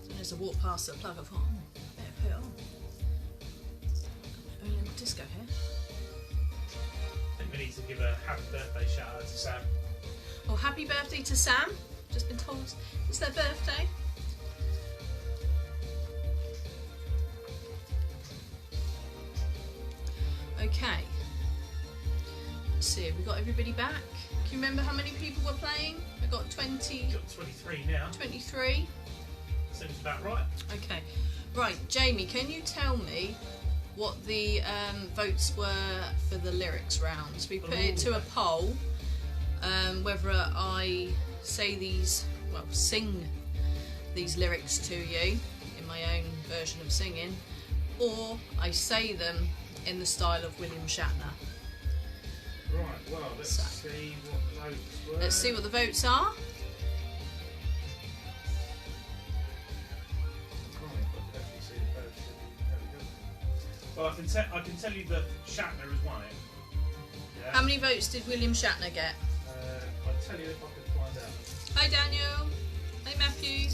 And as I walked past the plug, I thought, oh, I better put it on. Got my own little disco here. I think we need to give a happy birthday shout out to Sam. Oh, happy birthday to Sam. Just been told it's their birthday. Okay. Let's see, have we got everybody back? Can you remember how many people were playing? We got 20. We've got 23 now. 23. Seems about right. Okay. Right, Jamie, can you tell me what the votes were for the lyrics rounds? We put it to a poll whether I say these, well, sing these lyrics to you in my own version of singing, or I say them in the style of William Shatner. Right, well, let's see what the votes were. Let's see what the votes are. Well, I can tell you that Shatner has won it. Yeah. How many votes did William Shatner get? I'll tell you if I can find out. Hi Daniel. Hi Matthew.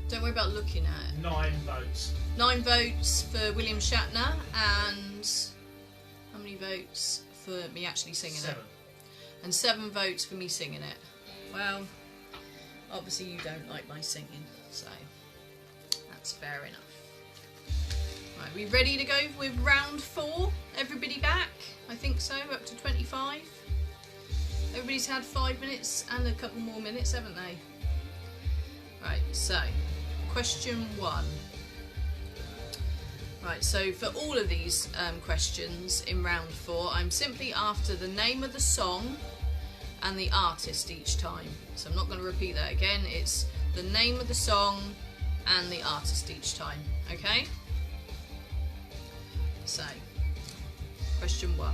Don't worry about looking at it. 9 votes. 9 votes for William Shatner, and how many votes for me actually singing 7. it? And 7 votes for me singing it. Well, obviously you don't like my singing, so that's fair enough. Right, we ready to go with round 4? Everybody back? I think so, we're up to 25. Everybody's had 5 minutes and a couple more minutes, haven't they? Right, so question 1. Right, so for all of these questions in round 4, I'm simply after the name of the song and the artist each time. So I'm not going to repeat that again. It's the name of the song and the artist each time, okay? So, question 1.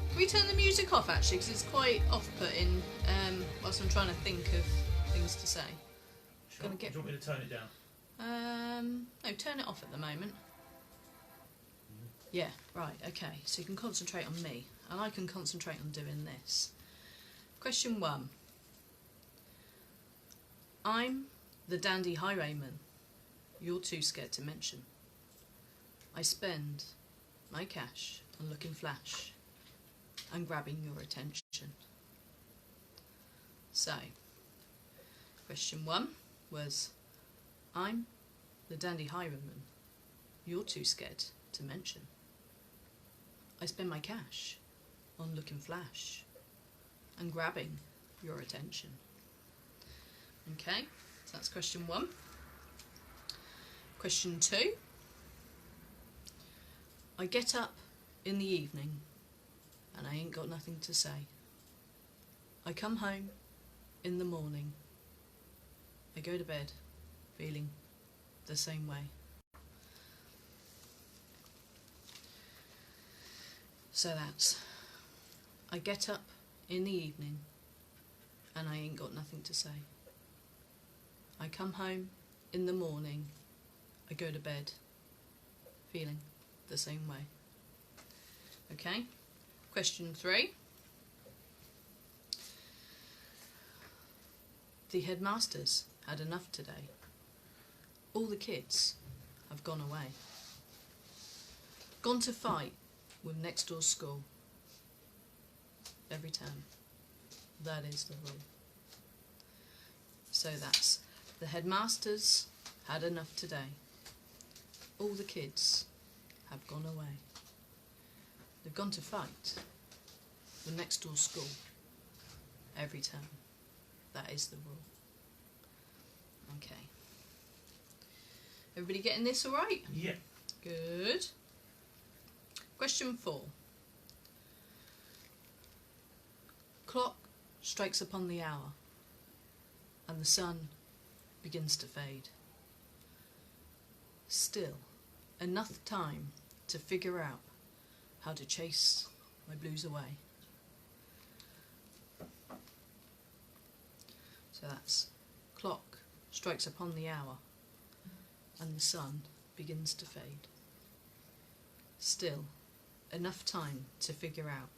Can we turn the music off actually, because it's quite off-putting whilst I'm trying to think of things to say. Sure. Do you want me to turn it down? No, turn it off at the moment. Yeah, right, okay. So you can concentrate on me, and I can concentrate on doing this. Question 1. I'm the dandy highwayman you're too scared to mention. I spend my cash on looking flash and grabbing your attention. So, question 1 was, I'm the dandy highwayman you're too scared to mention. I spend my cash on looking flash and grabbing your attention. Okay, so that's question 1. Question 2. I get up in the evening and I ain't got nothing to say. I come home in the morning. I go to bed feeling the same way. So that's, I get up in the evening and I ain't got nothing to say. I come home in the morning. I go to bed feeling the same way. Okay, question 3. The headmasters had enough today. All the kids have gone away. Gone to fight with next door school. Every term. That is the rule. So that's, the headmasters had enough today. All the kids have gone away. They've gone to fight with next door school. Every term. That is the rule. Okay. Everybody getting this all right? Yeah. Good. Question 4. Clock strikes upon the hour and the sun begins to fade. Still, enough time to figure out how to chase my blues away. So that's, clock strikes upon the hour and the sun begins to fade. Still, enough time to figure out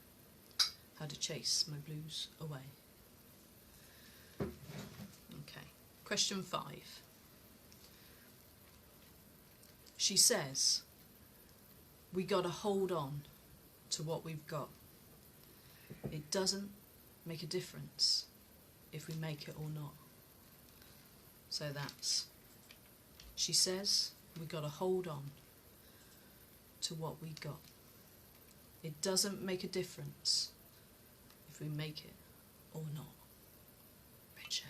how to chase my blues away. Okay, question 5. She says, we gotta hold on to what we've got. It doesn't make a difference if we make it or not. So that's, she says, we gotta hold on to what we got. It doesn't make a difference if we make it or not. Red shirt.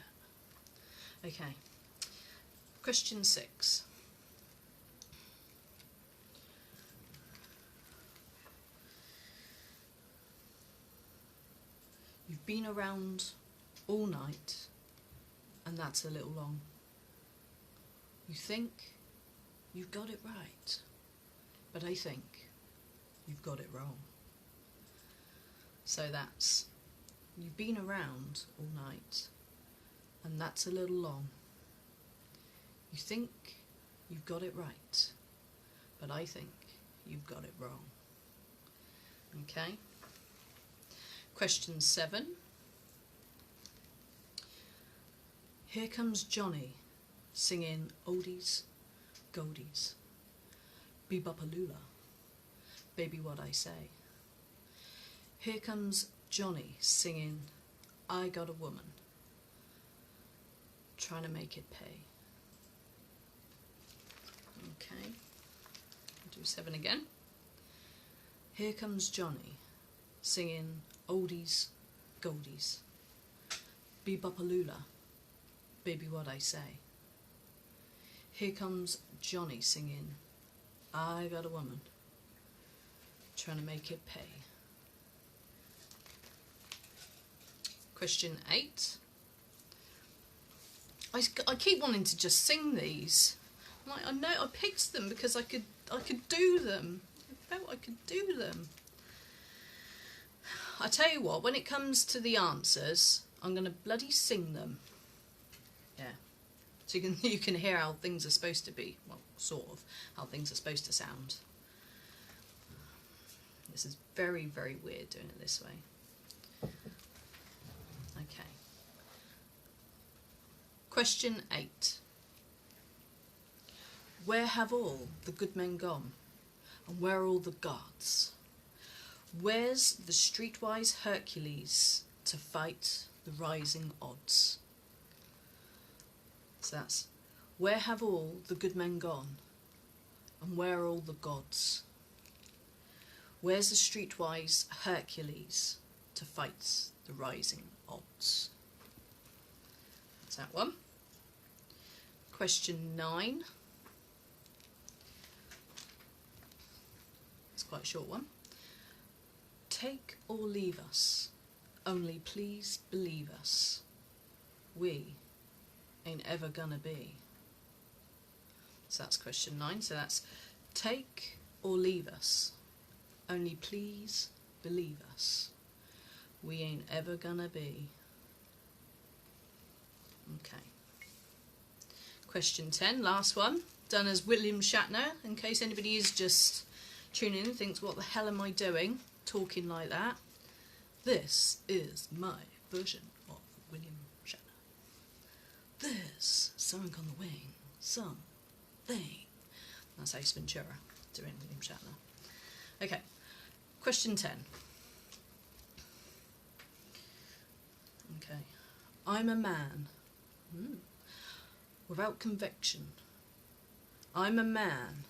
Okay. Question 6. You've been around all night, and that's a little long. You think you've got it right, but I think you've got it wrong. So that's, you've been around all night, and that's a little long. You think you've got it right, but I think you've got it wrong. Okay? Question 7. Here comes Johnny singing oldies, goldies, bebopalula, baby what I say. Here comes Johnny singing I Got a Woman, trying to make it pay. Okay, do 7 again. Here comes Johnny singing oldies, goldies, bebopalula, baby what I say. Here comes Johnny singing I Got a Woman, trying to make it pay. Question 8. I keep wanting to just sing these. Like, I know I picked them because I could do them. I felt I could do them. I tell you what, when it comes to the answers, I'm going to bloody sing them. Yeah. So you can hear how things are supposed to be. Well, sort of, how things are supposed to sound. This is very, very weird doing it this way. Okay. Question 8. Where have all the good men gone? And where are all the gods? Where's the streetwise Hercules to fight the rising odds? So that's, where have all the good men gone? And where are all the gods? Where's the streetwise Hercules to fight the rising odds? That's that one. Question 9. It's quite a short one. Take or leave us, only please believe us. We ain't ever gonna be. So that's question 9. So that's, take or leave us, only please believe us. We ain't ever gonna be. Okay. Question 10, last one, done as William Shatner, in case anybody is just tuning in and thinks, what the hell am I doing, talking like that? This is my version of William Shatner. There's something on the wing, something. That's Ace Ventura doing William Shatner. Okay, question 10. Okay, I'm a man without conviction. I'm a man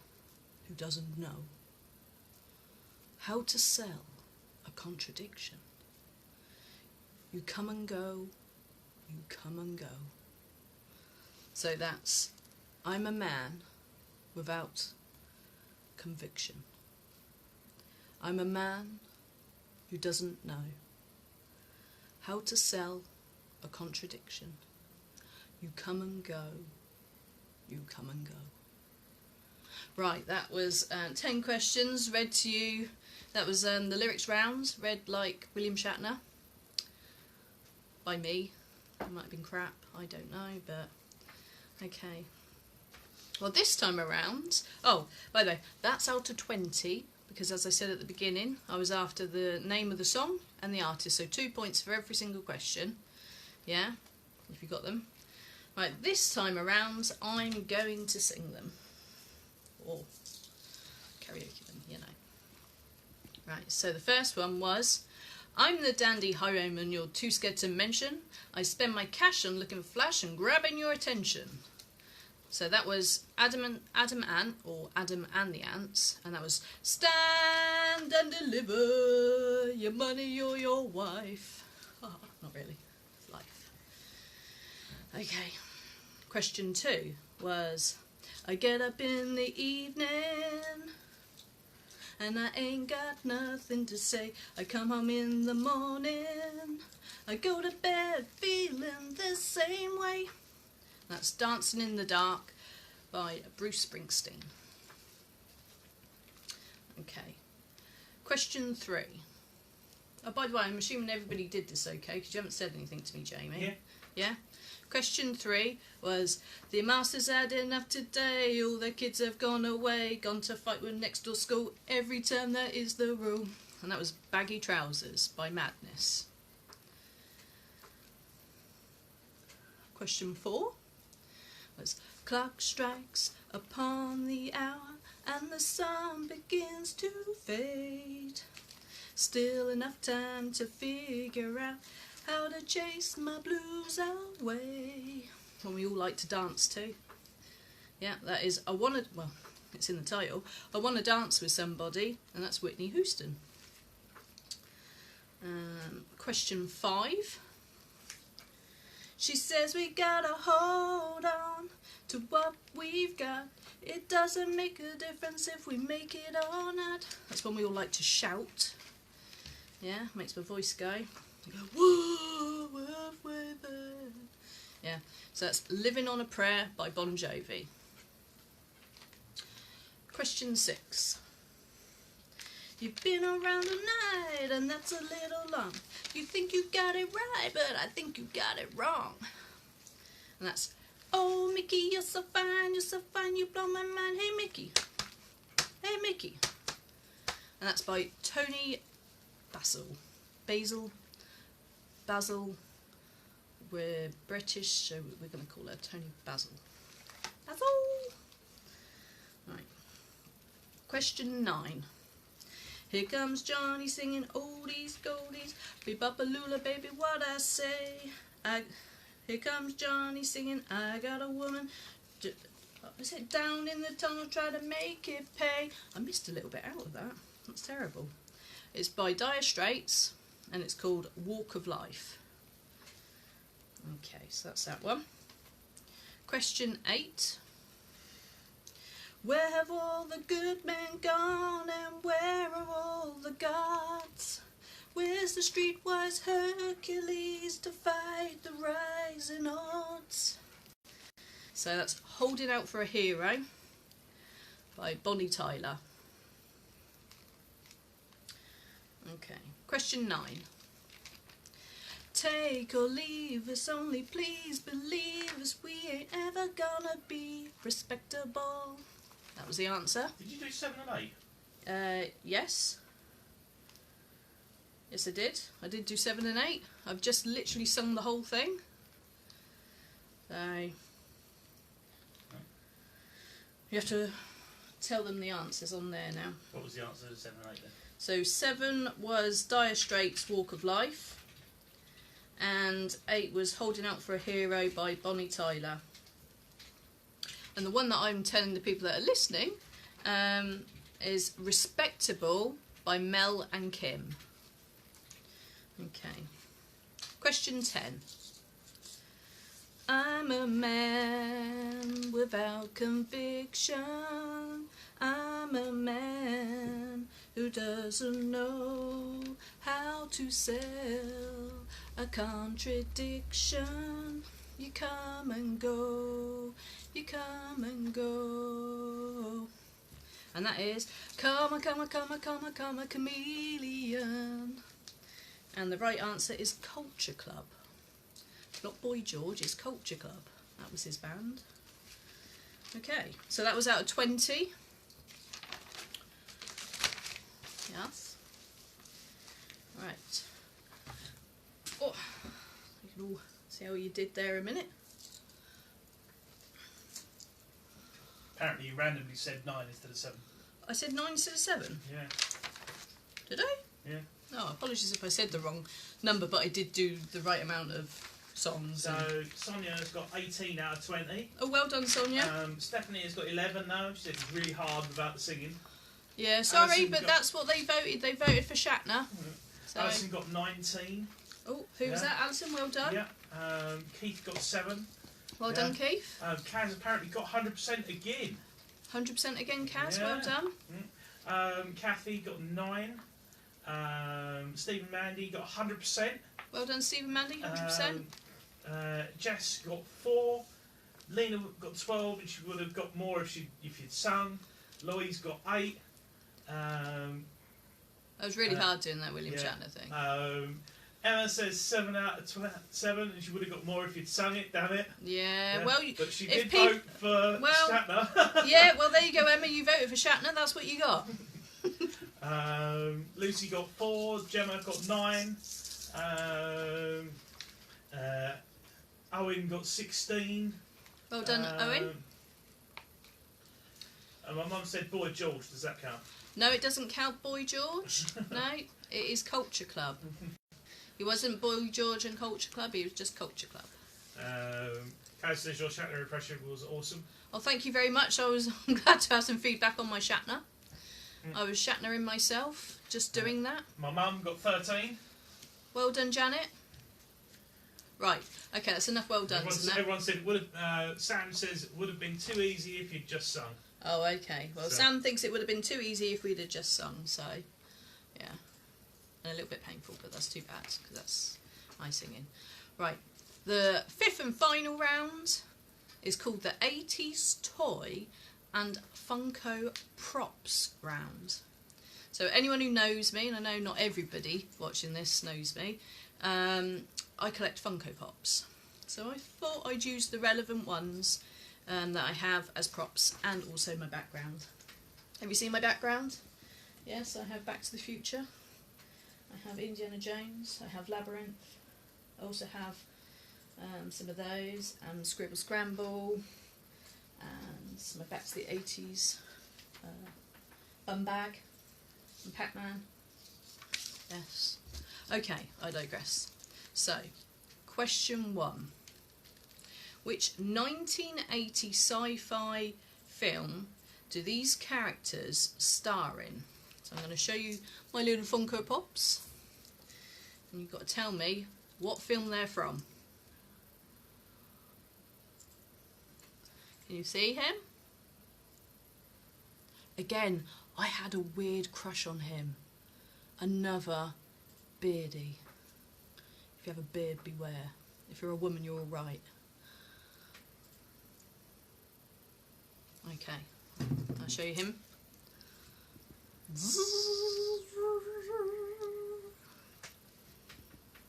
who doesn't know how to sell a contradiction. You come and go, you come and go. So that's, I'm a man without conviction. I'm a man who doesn't know how to sell a contradiction. You come and go, you come and go. Right, that was 10 questions read to you. That was the lyrics rounds, read like William Shatner. By me. It might have been crap, I don't know, but okay. Well, this time around, oh, by the way, that's out of 20, because as I said at the beginning, I was after the name of the song and the artist, so 2 points for every single question. Yeah, if you got them. Right, this time around, I'm going to sing them. Or karaoke them, you know. Right, so the first one was, I'm the dandy highwayman you're too scared to mention. I spend my cash on looking for flash and grabbing your attention. So that was Adam and the Ants, and that was stand and deliver your money or your wife. Oh, not really, it's life. Okay, question 2 was, I get up in the evening and I ain't got nothing to say. I come home in the morning, I go to bed feeling the same way. That's Dancing in the Dark by Bruce Springsteen. Okay. Question 3. Oh, by the way, I'm assuming everybody did this okay, because you haven't said anything to me, Jamie. Yeah. Yeah? Question 3 was, the masters had enough today, all their kids have gone away, gone to fight with next door school, every term that is the rule. And that was Baggy Trousers by Madness. Question 4 was, clock strikes upon the hour and the sun begins to fade. Still enough time to figure out how to chase my blues away. One we all like to dance to. Yeah, that is, well, it's in the title, I Wanna Dance With Somebody, and that's Whitney Houston. Question 5. She says we gotta hold on to what we've got. It doesn't make a difference if we make it or not. That's when we all like to shout. Yeah, makes my voice go. I go, whoa, halfway there. Yeah, so that's Living on a Prayer by Bon Jovi. Question 6. You've been around the night and that's a little long. You think you got it right, but I think you got it wrong. And that's, oh Mickey, you're so fine, you blow my mind. Hey Mickey, hey Mickey. And that's by Tony Basil. We're British, so we're going to call her Tony Basil. Right. Question 9. Here comes Johnny singing oldies, goldies, be-bop-a-lula, baby, what I say. Here comes Johnny singing, I got a woman, sit down in the tunnel, try to make it pay. I missed a little bit out of that, that's terrible. It's by Dire Straits, and it's called Walk of Life. Okay, so that's that one. Question 8. Where have all the good men gone, and where are all the gods? Where's the streetwise Hercules to fight the rising odds? So that's Holding Out for a Hero by Bonnie Tyler. Okay, question 9. Take or leave us, only please believe us, we ain't ever gonna be respectable. That was the answer. Did you do 7 and 8? Yes. Yes, I did. I did do 7 and 8. I've just literally sung the whole thing. So you have to tell them the answers on there now. What was the answer to 7 and 8 then? So 7 was Dire Straits' Walk of Life, and 8 was Holding Out for a Hero by Bonnie Tyler. And the one that I'm telling the people that are listening is Respectable by Mel and Kim. Okay. Question 10. I'm a man without conviction. I'm a man who doesn't know how to sell a contradiction. You come and go, you come and go. And that is come a chameleon. And the right answer is Culture Club. Not Boy George, it's Culture Club. That was his band. Okay, so that was out of 20. Yes. Right. Oh, you can all see how you did there a minute. Apparently you randomly said 9 instead of 7. I said 9 instead of 7. Yeah. Did I? Yeah. Oh, apologies if I said the wrong number, but I did do the right amount of songs. So Sonia's got 18 out of 20. Oh, well done, Sonia. Stephanie has got 11 now. She said it's really hard without the singing. Yeah, sorry, Alison but got- that's what they voted. They voted for Shatner. So, Alison got 19. oh, who was Yeah. that? Alison, well done. Yeah. Keith got 7. Well done, Keith. Kaz apparently got 100% again. 100% again, Kaz. Yeah. Well done. Kathy got 9. Stephen Mandy got 100%. Well done, Stephen Mandy. 100%. Jess got 4. Lena got 12, and she would have got more if you'd sung. Louise got 8. That was really hard doing that William yeah. Shatner thing. Emma says 7 out of 7, and she would have got more if you'd sung it. Damn it! Yeah, well, but she if did vote for well, Shatner. yeah, well, there you go, Emma. You voted for Shatner. That's what you got. Lucy got 4. Gemma got 9. Owen got 16. Well done, Owen. And my mum said Boy George. Does that count? No, it doesn't count Boy George. No, it is Culture Club. He wasn't Boy George and Culture Club. He was just Culture Club. Kaz says your Shatner impression was awesome. Oh, thank you very much. I'm glad to have some feedback on my Shatner. I was Shatnering myself, just doing that. My mum got 13. Well done, Janet. Right, okay, that's enough well done, isn't it? Everyone said Sam says it would have been too easy if you'd just sung. Oh, okay. Well, So- Sam thinks it would have been too easy if we'd have just sung, so, yeah. And a little bit painful, but that's too bad, because that's my singing. Right, the fifth and final round is called the 80s Toy and Funko Props round. So anyone who knows me, and I know not everybody watching this knows me, I collect Funko Pops. So I thought I'd use the relevant ones that I have as props, and also my background. Have you seen my background? Yes, I have Back to the Future. I have Indiana Jones. I have Labyrinth. I also have some of those, and Scribble Scramble, and some of Back to the 80s, Bum Bag, and Pac-Man. Yes. Okay, I digress. So, question 1. Which 1980 sci-fi film do these characters star in? So I'm going to show you my little Funko Pops. And you've got to tell me what film they're from. Can you see him? Again, I had a weird crush on him. Another beardy. If you have a beard, beware. If you're a woman, you're alright. Okay, I'll show you him.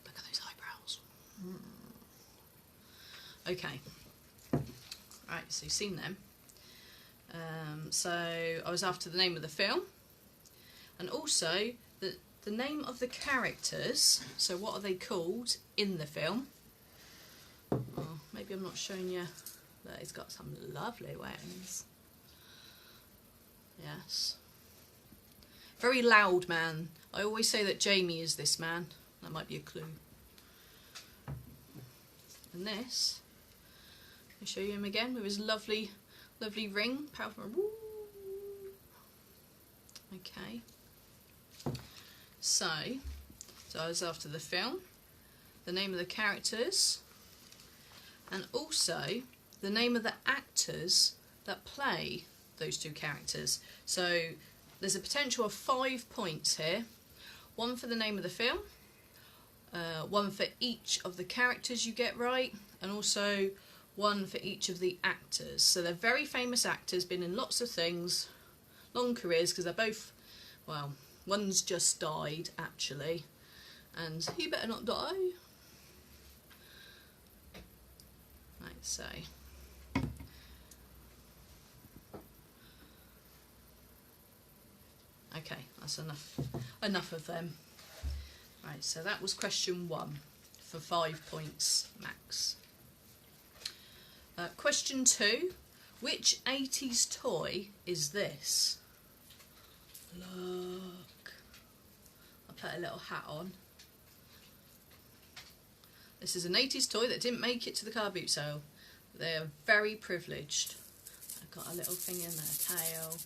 Look at those eyebrows. Okay. Right, so you've seen them. So I was after the name of the film, and also the name of the characters. So what are they called in the film? Oh, maybe I'm not showing you that he's got some lovely wings. Yes. Very loud man. I always say that Jamie is this man. That might be a clue. And this, I'll show you him again with his lovely, lovely ring. Powerful. Okay. So I was after the film, the name of the characters, and also the name of the actors that play those two characters. So there's a potential of 5 points here. 1 for the name of the film, 1 for each of the characters you get right, and also 1 for each of the actors. So they're very famous actors, been in lots of things, long careers, because they're both, well, one's just died actually, and he better not die. Right, so That's enough of them. Right, so that was question 1 for 5 points max. Question 2. Which 80s toy is this? Look. I'll put a little hat on. This is an 80s toy that didn't make it to the car boot sale. They're very privileged. I've got a little thing in their tail.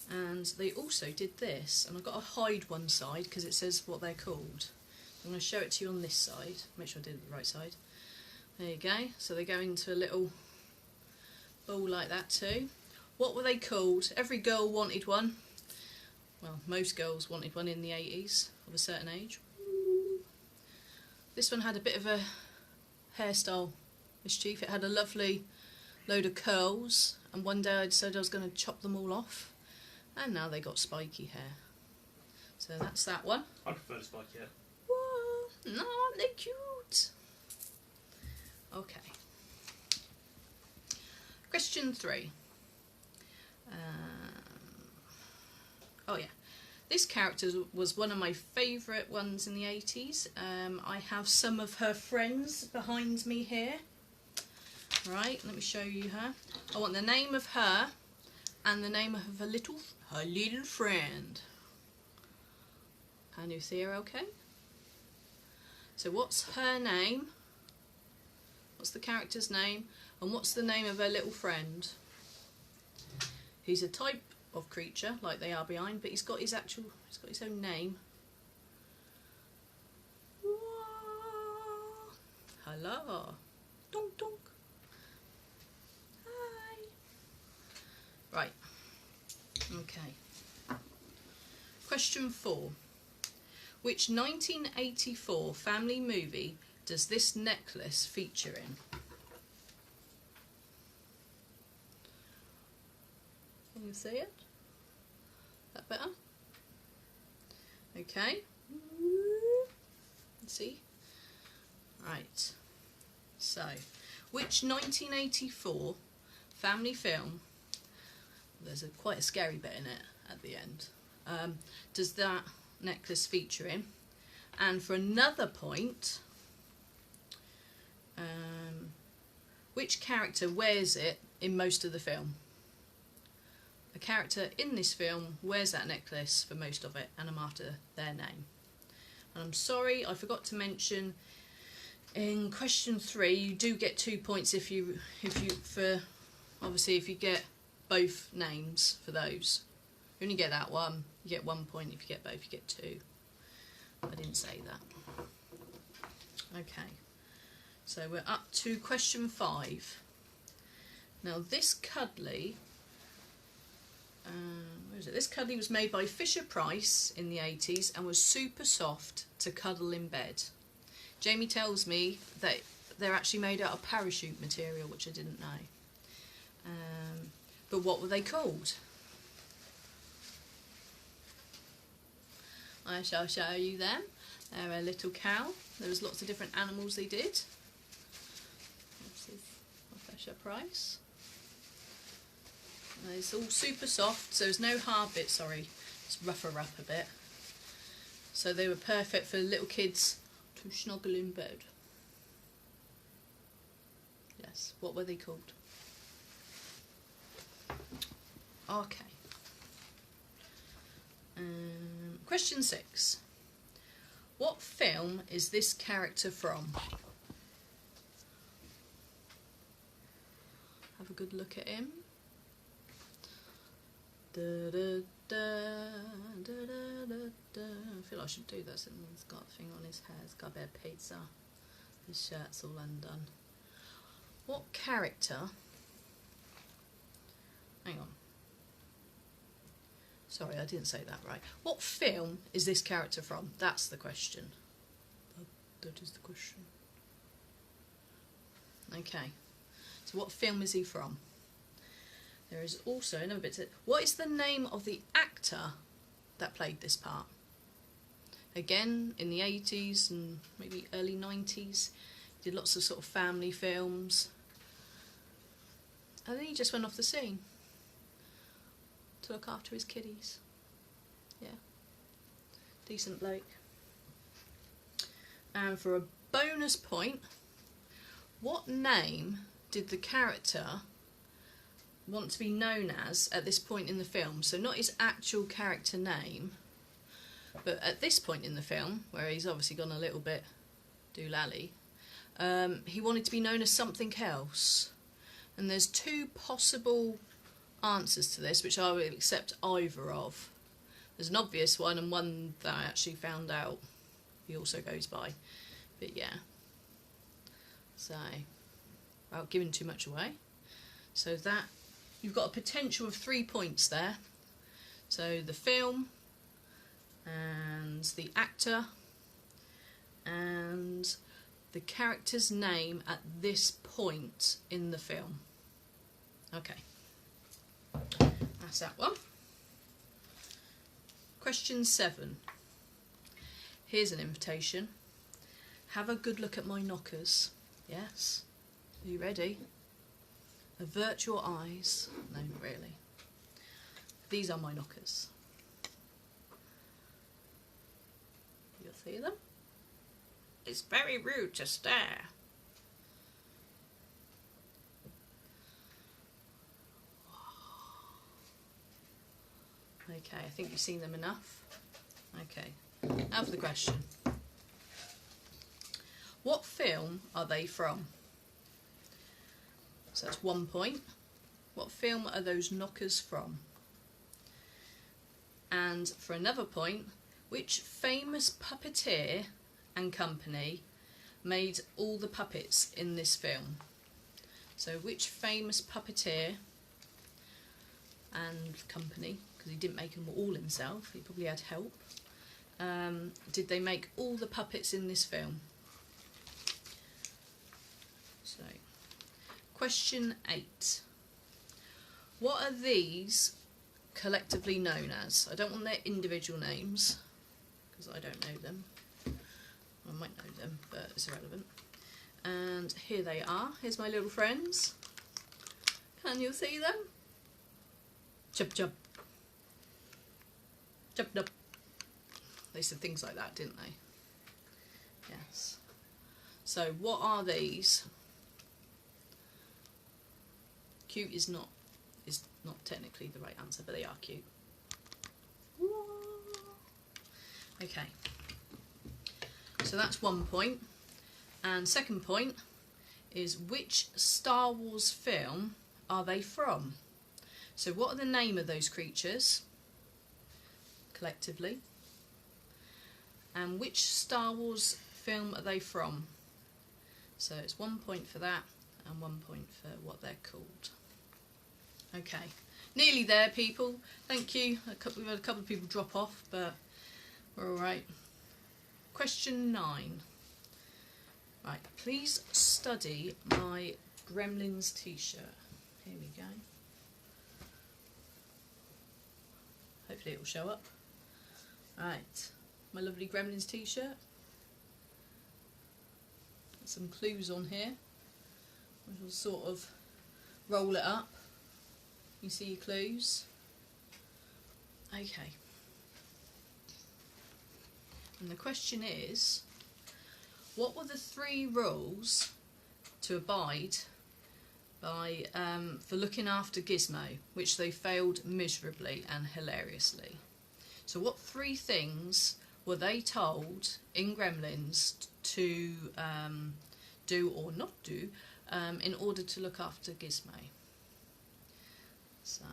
And they also did this, and I've got to hide one side because it says what they're called. I'm going to show it to you on this side. Make sure I did it the right side. There you go. So they go into a little ball like that too. What were they called? Every girl wanted one. Well, most girls wanted one in the 80s of a certain age. This one had a bit of a hairstyle mischief. It had a lovely load of curls, and one day I decided I was going to chop them all off, and now they got spiky hair. So that's that one. I prefer the spiky hair. Whoa, no, aren't they cute? Okay. Question 3. Oh yeah. This character was one of my favourite ones in the 80s. I have some of her friends behind me here. Right, let me show you her. I want the name of her and the name of her little friend. Can you see her okay? So what's her name? What's the character's name? And what's the name of her little friend? He's a type of creature, like they are behind, but he's got his own name. Hello. Donk donk. Hi. Right. Okay. Question 4. Which 1984 family movie does this necklace feature in? Can you see it? That better? Okay. See? Right. So, which 1984 family film, there's quite a scary bit in it at the end, does that necklace feature in? And for another point, which character wears it in most of the film? A character in this film wears that necklace for most of it, and I'm after their name. And I'm sorry, I forgot to mention in question 3 you do get 2 points if you get both names for those. You only get that one. You get 1 point. If you get both, you get 2. I didn't say that. Okay. So we're up to question 5. Now this cuddly. Where is it? This cuddly was made by Fisher Price in the 80s and was super soft to cuddle in bed. Jamie tells me that they're actually made out of parachute material, which I didn't know. But what were they called? I shall show you them. They're a little cow. There was lots of different animals they did. This is Fisher Price. It's all super soft, so there's no hard bit, sorry, it's rougher up a bit. So they were perfect for little kids to snuggle in bed. Yes, what were they called? Okay. Question 6. What film is this character from? Have a good look at him. Da, da, da, da, da, da, da. I feel like I should do this. He's got a thing on his hair. He's got a bit of pizza. His shirt's all undone. What character? Hang on. Sorry, I didn't say that right. What film is this character from? That's the question. That is the question. Okay. So what film is he from? There is also another bit. What is the name of the actor that played this part? Again, in the 80s and maybe early 90s, did lots of sort of family films. And then he just went off the scene to look after his kiddies. Yeah. Decent bloke. And for a bonus point, what name did the character want to be known as at this point in the film? So not his actual character name, but at this point in the film, where he's obviously gone a little bit doolally, he wanted to be known as something else. And there's two possible answers to this, which I will accept either of. There's an obvious one and one that I actually found out he also goes by. But yeah. So, without giving too much away. So that, you've got a potential of 3 points there. So the film, and the actor, and the character's name at this point in the film. Okay. That's that one. Question 7. Here's an invitation. Have a good look at my knockers. Yes. Are you ready? Avert your eyes. No, not really. These are my knockers. You'll see them? It's very rude to stare. Okay, I think you've seen them enough. Okay, now for the question. What film are they from? So that's 1 point. What film are those knockers from? And for another point, which famous puppeteer and company made all the puppets in this film? So which famous puppeteer and company, because he didn't make them all himself, he probably had help, did they make all the puppets in this film? So, question 8. What are these collectively known as? I don't want their individual names, because I don't know them. I might know them, but it's irrelevant. And here they are. Here's my little friends. Can you see them? Chub chub. Chub chub. They said things like that, didn't they? Yes. So what are these? Cute is not technically the right answer, but they are cute. Okay. So that's 1 point. And second point is, which Star Wars film are they from? So what are the name of those creatures collectively? And which Star Wars film are they from? So it's 1 point for that and 1 point for what they're called. Okay, nearly there, people. Thank you. We've had a couple of people drop off, but we're all right. Question 9. Right, please study my Gremlins t-shirt. Here we go. Hopefully it will show up. Right, my lovely Gremlins t-shirt. Some clues on here. We'll sort of roll it up. You see your clues. Okay. And the question is, what were the 3 rules to abide by for looking after Gizmo, which they failed miserably and hilariously? So what 3 things were they told in Gremlins to do or not do in order to look after Gizmo? So,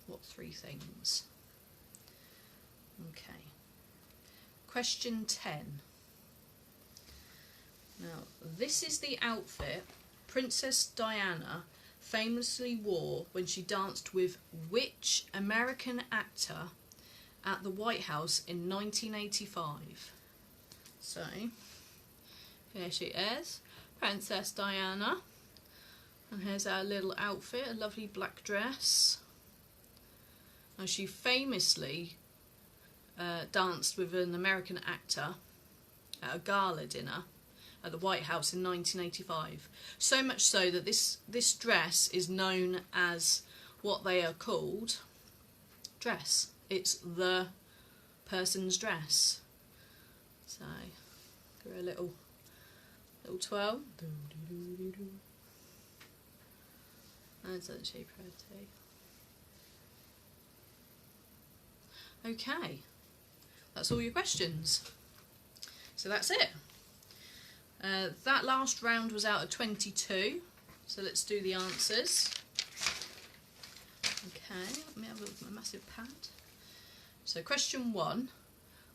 what 3 things? Okay. Question 10. Now, this is the outfit Princess Diana famously wore when she danced with which American actor at the White House in 1985? So, here she is, Princess Diana. And here's our little outfit, a lovely black dress. Now, she famously danced with an American actor at a gala dinner at the White House in 1985. So much so that this dress is known as what they are called dress. It's the person's dress. So, give her a little twirl. Isn't she pretty? Okay, that's all your questions. So that's it. That last round was out of 22. So let's do the answers. Okay, let me have a look at my massive pad. So question 1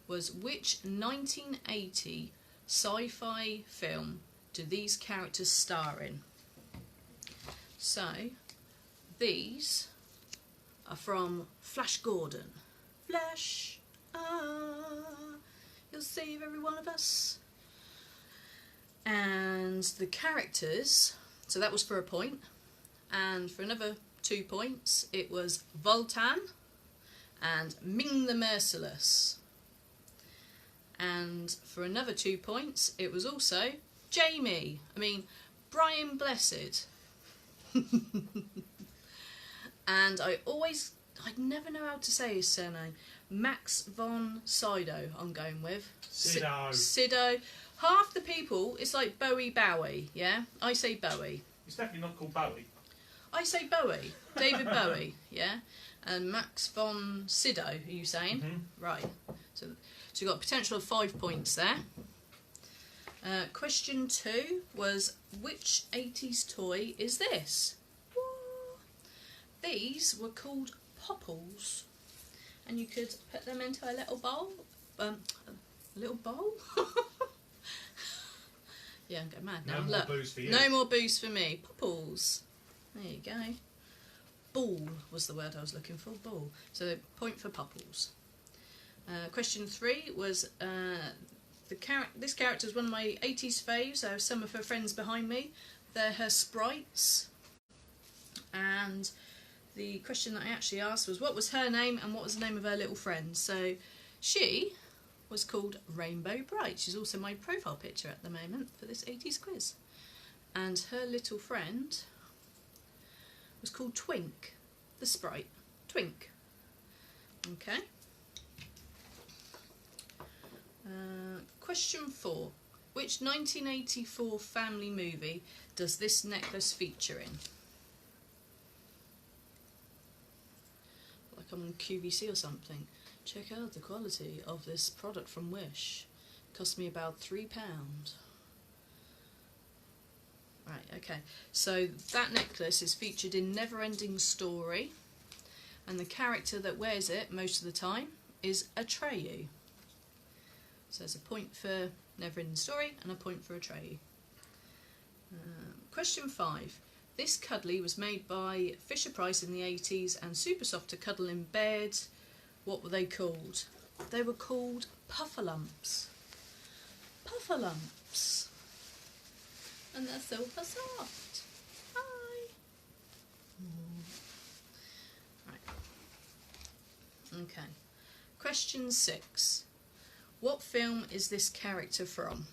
was, which 1980 sci-fi film do these characters star in? So these are from Flash Gordon. Flash, you'll save every one of us. And the characters, so that was for a point, and for another 2 points it was Voltan and Ming the Merciless, and for another 2 points it was also Brian Blessed. And I'd never know how to say his surname. Max von Sydow, I'm going with. Sydow. Half the people, it's like Bowie, yeah? I say Bowie. It's definitely not called Bowie. I say Bowie. David Bowie, yeah? And Max von Sydow, are you saying? Mm-hmm. Right. So you've got a potential of 5 points there. Question 2 was, which 80s toy is this? These were called Popples, and you could put them into a little bowl. A little bowl? Yeah, I'm going mad now. No more booze for you. No more booze for me. Popples. There you go. Ball was the word I was looking for. Ball. So point for Popples. Question 3 was, this character is one of my 80s faves. I have some of her friends behind me. They're her sprites. And the question that I actually asked was, what was her name and what was the name of her little friend? So she was called Rainbow Bright. She's also my profile picture at the moment for this 80s quiz. And her little friend was called Twink, the sprite. Twink. Okay. Question 4. Which 1984 family movie does this necklace feature in? Like I'm on QVC or something. Check out the quality of this product from Wish. Cost me about £3. Right, okay. So that necklace is featured in Neverending Story, and the character that wears it most of the time is Atreyu. So there's a point for Neverending Story and a point for Atreyu. Question 5. This cuddly was made by Fisher-Price in the 80s and super soft to cuddle in bed. What were they called? They were called Puffalumps. Puffalumps. And they're super soft. Hi. Right. Okay. Question 6. What film is this character from?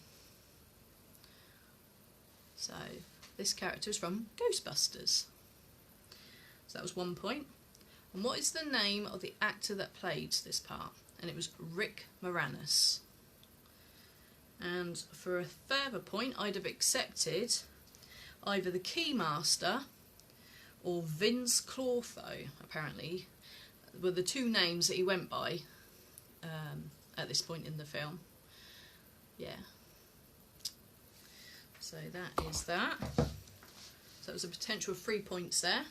So, this character is from Ghostbusters. So that was 1 point. And what is the name of the actor that played this part? And it was Rick Moranis. And for a further point, I'd have accepted either the Keymaster or Vince Clortho, apparently, were the 2 names that he went by at this point in the film. Yeah. So that is that. So it was a potential of 3 points there.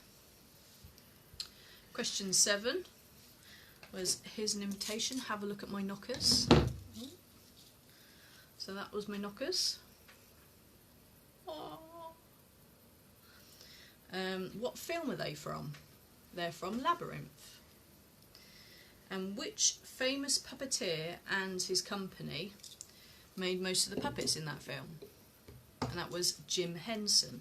Question 7 was, here's an invitation, have a look at my knockers. So that was my knockers. What film are they from? They're from Labyrinth. And which famous puppeteer and his company made most of the puppets in that film? And that was Jim Henson.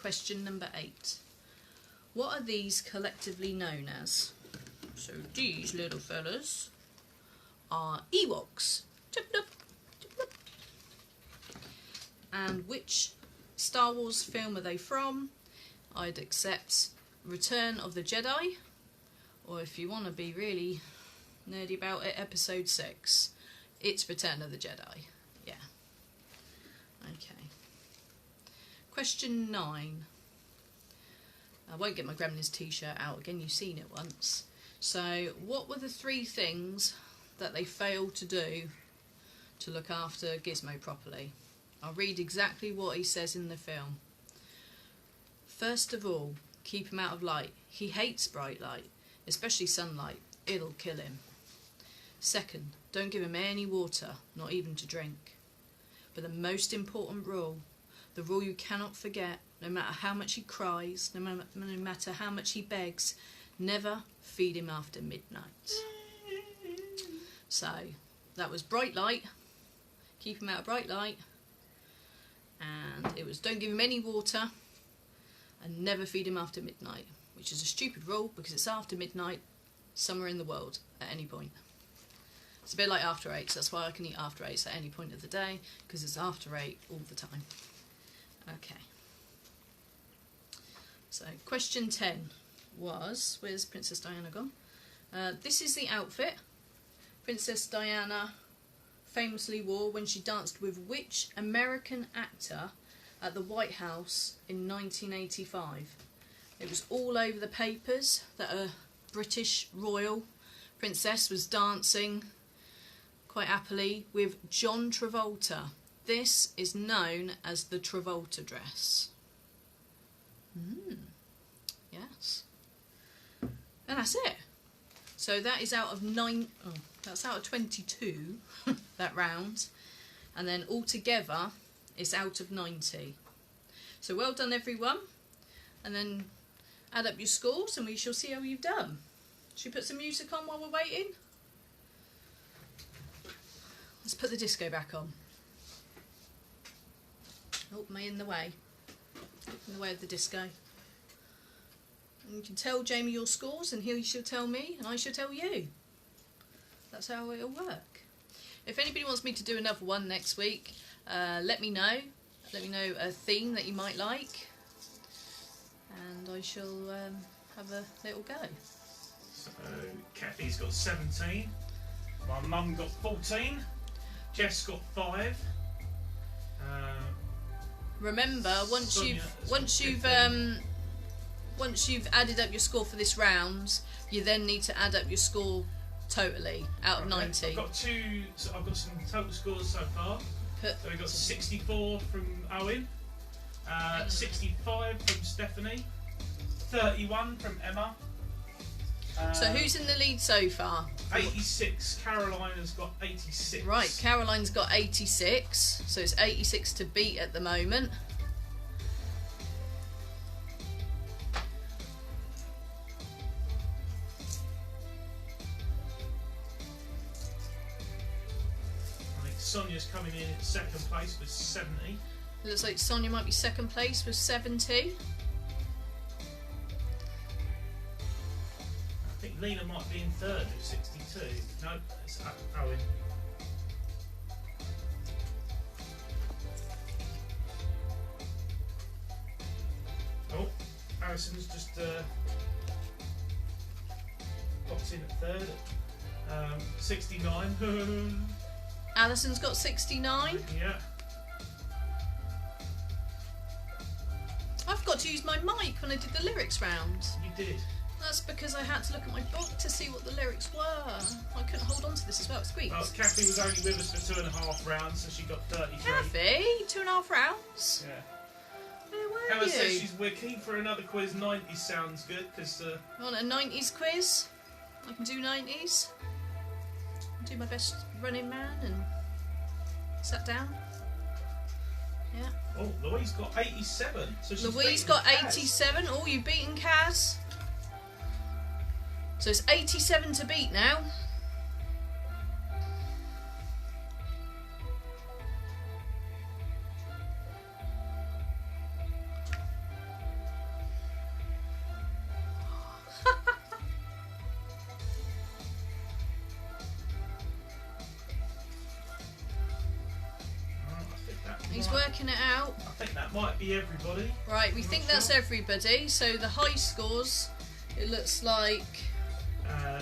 Question number 8. What are these collectively known as? So these little fellas are Ewoks. And which Star Wars film are they from? I'd accept Return of the Jedi Or if you want to be really nerdy about it, episode 6. It's Return of the Jedi. Yeah. Okay. Question 9. I won't get my Gremlins t-shirt out again, you've seen it once. So, what were the 3 things that they failed to do to look after Gizmo properly? I'll read exactly what he says in the film. First of all, keep him out of light. He hates bright light, especially sunlight. It'll kill him. Second, don't give him any water, not even to drink. But the most important rule, the rule you cannot forget, no matter how much he cries, no matter how much he begs, never feed him after midnight. So, that was bright light, keep him out of bright light, and it was don't give him any water, and never feed him after midnight, which is a stupid rule because it's after midnight somewhere in the world at any point. It's a bit like after 8, so that's why I can eat after 8 at any point of the day, because it's after 8 all the time. Okay. So, question 10 was, where's Princess Diana gone? This is the outfit Princess Diana famously wore when she danced with which American actor at the White House in 1985? It was all over the papers that a British royal princess was dancing quite happily with John Travolta. This is known as the Travolta dress. Yes. And that's it. So that is out of 9. Oh, that's out of 22. That round, and then altogether it's out of 90. So well done, everyone. And then add up your scores, and we shall see how you've done. Should we put some music on while we're waiting? Let's put the disco back on. Oh, am I in the way? In the way of the disco. And you can tell Jamie your scores, and he shall tell me, and I shall tell you. That's how it'll work. If anybody wants me to do another one next week, let me know. Let me know a theme that you might like, and I shall have a little go. So, Kathy's got 17. My mum got 14. Jess got 5. Remember, once Sonia you've added up your score for this round, you then need to add up your score totally out of 90. I've got some total scores so far. So we've got 64 from Owen, 65 from Stephanie, 31 from Emma. So who's in the lead so far? 86. Caroline has got 86. Right, Caroline's got 86, so it's 86 to beat at the moment. Sonia's coming in at second place with 70. It looks like Sonia might be second place with 70. I think Lena might be in third with 62. No, it's Owen. Oh, Harrison's just popped in at third. 69. Alison's got 69. Yeah. I forgot to use my mic when I did the lyrics round. You did. That's because I had to look at my book to see what the lyrics were. I couldn't hold on to this as well. It squeaks. Well, Kathy was only with us for 2.5 rounds, so she got 33. Kathy, 2.5 rounds. Yeah. Where were Emma you? says we're keen for another quiz. 90s sounds good because. You want a 90s quiz? I can do 90s. Do my best running man and sat down. Yeah. Oh, Louise got 87. So she's Louise beaten got Kaz. 87. Oh, you've beaten Kaz. So it's 87 to beat now. He's working it out. I think that might be everybody. Right, we think that's everybody. So the high scores, it looks like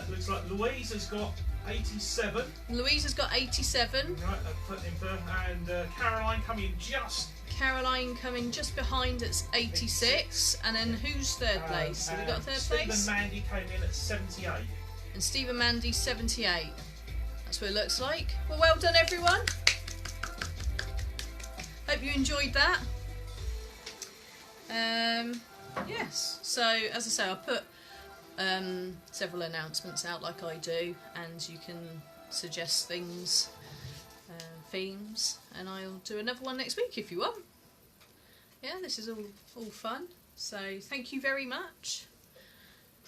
Looks like Louise has got 87. Louise has got 87. Right, put in for, and Caroline coming in just. Caroline coming just behind at 86. And then who's third place? Have we got a third Stephen place? Mandy came in at 78. And Stephen Mandy 78. That's what it looks like. Well done everyone. Hope you enjoyed that. Yes, so as I say, I'll put several announcements out like I do, and you can suggest things, themes, and I'll do another one next week if you want. Yeah, this is all fun, so thank you very much.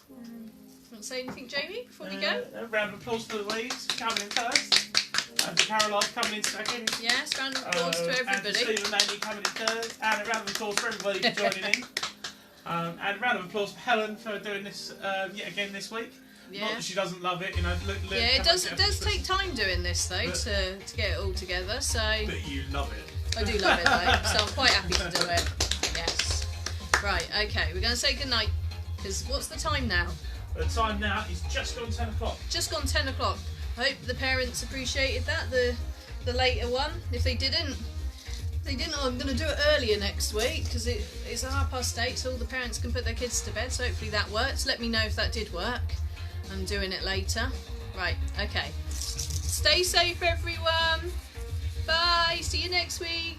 Want to say anything, Jamie, before we go? A round of applause for Louise coming in first. And for Caroline coming in second. Yes, round of applause to everybody. And Stephen Mandy coming in third. And a round of applause for everybody for joining in. And a round of applause for Helen for doing this yet again this week. Yeah. Not that she doesn't love it, you know. Yeah, it does take time doing this though to get it all together. So. But you love it. I do love it though, so I'm quite happy to do it. Yes. Right. Okay, we're going to say goodnight because what's the time now? The time now is just gone 10 o'clock. Just gone 10 o'clock. I hope the parents appreciated that, the later one. If they didn't, I'm going to do it earlier next week because it's 8:30, so all the parents can put their kids to bed, so hopefully that works. Let me know if that did work. I'm doing it later. Right, okay. Stay safe everyone. Bye, see you next week.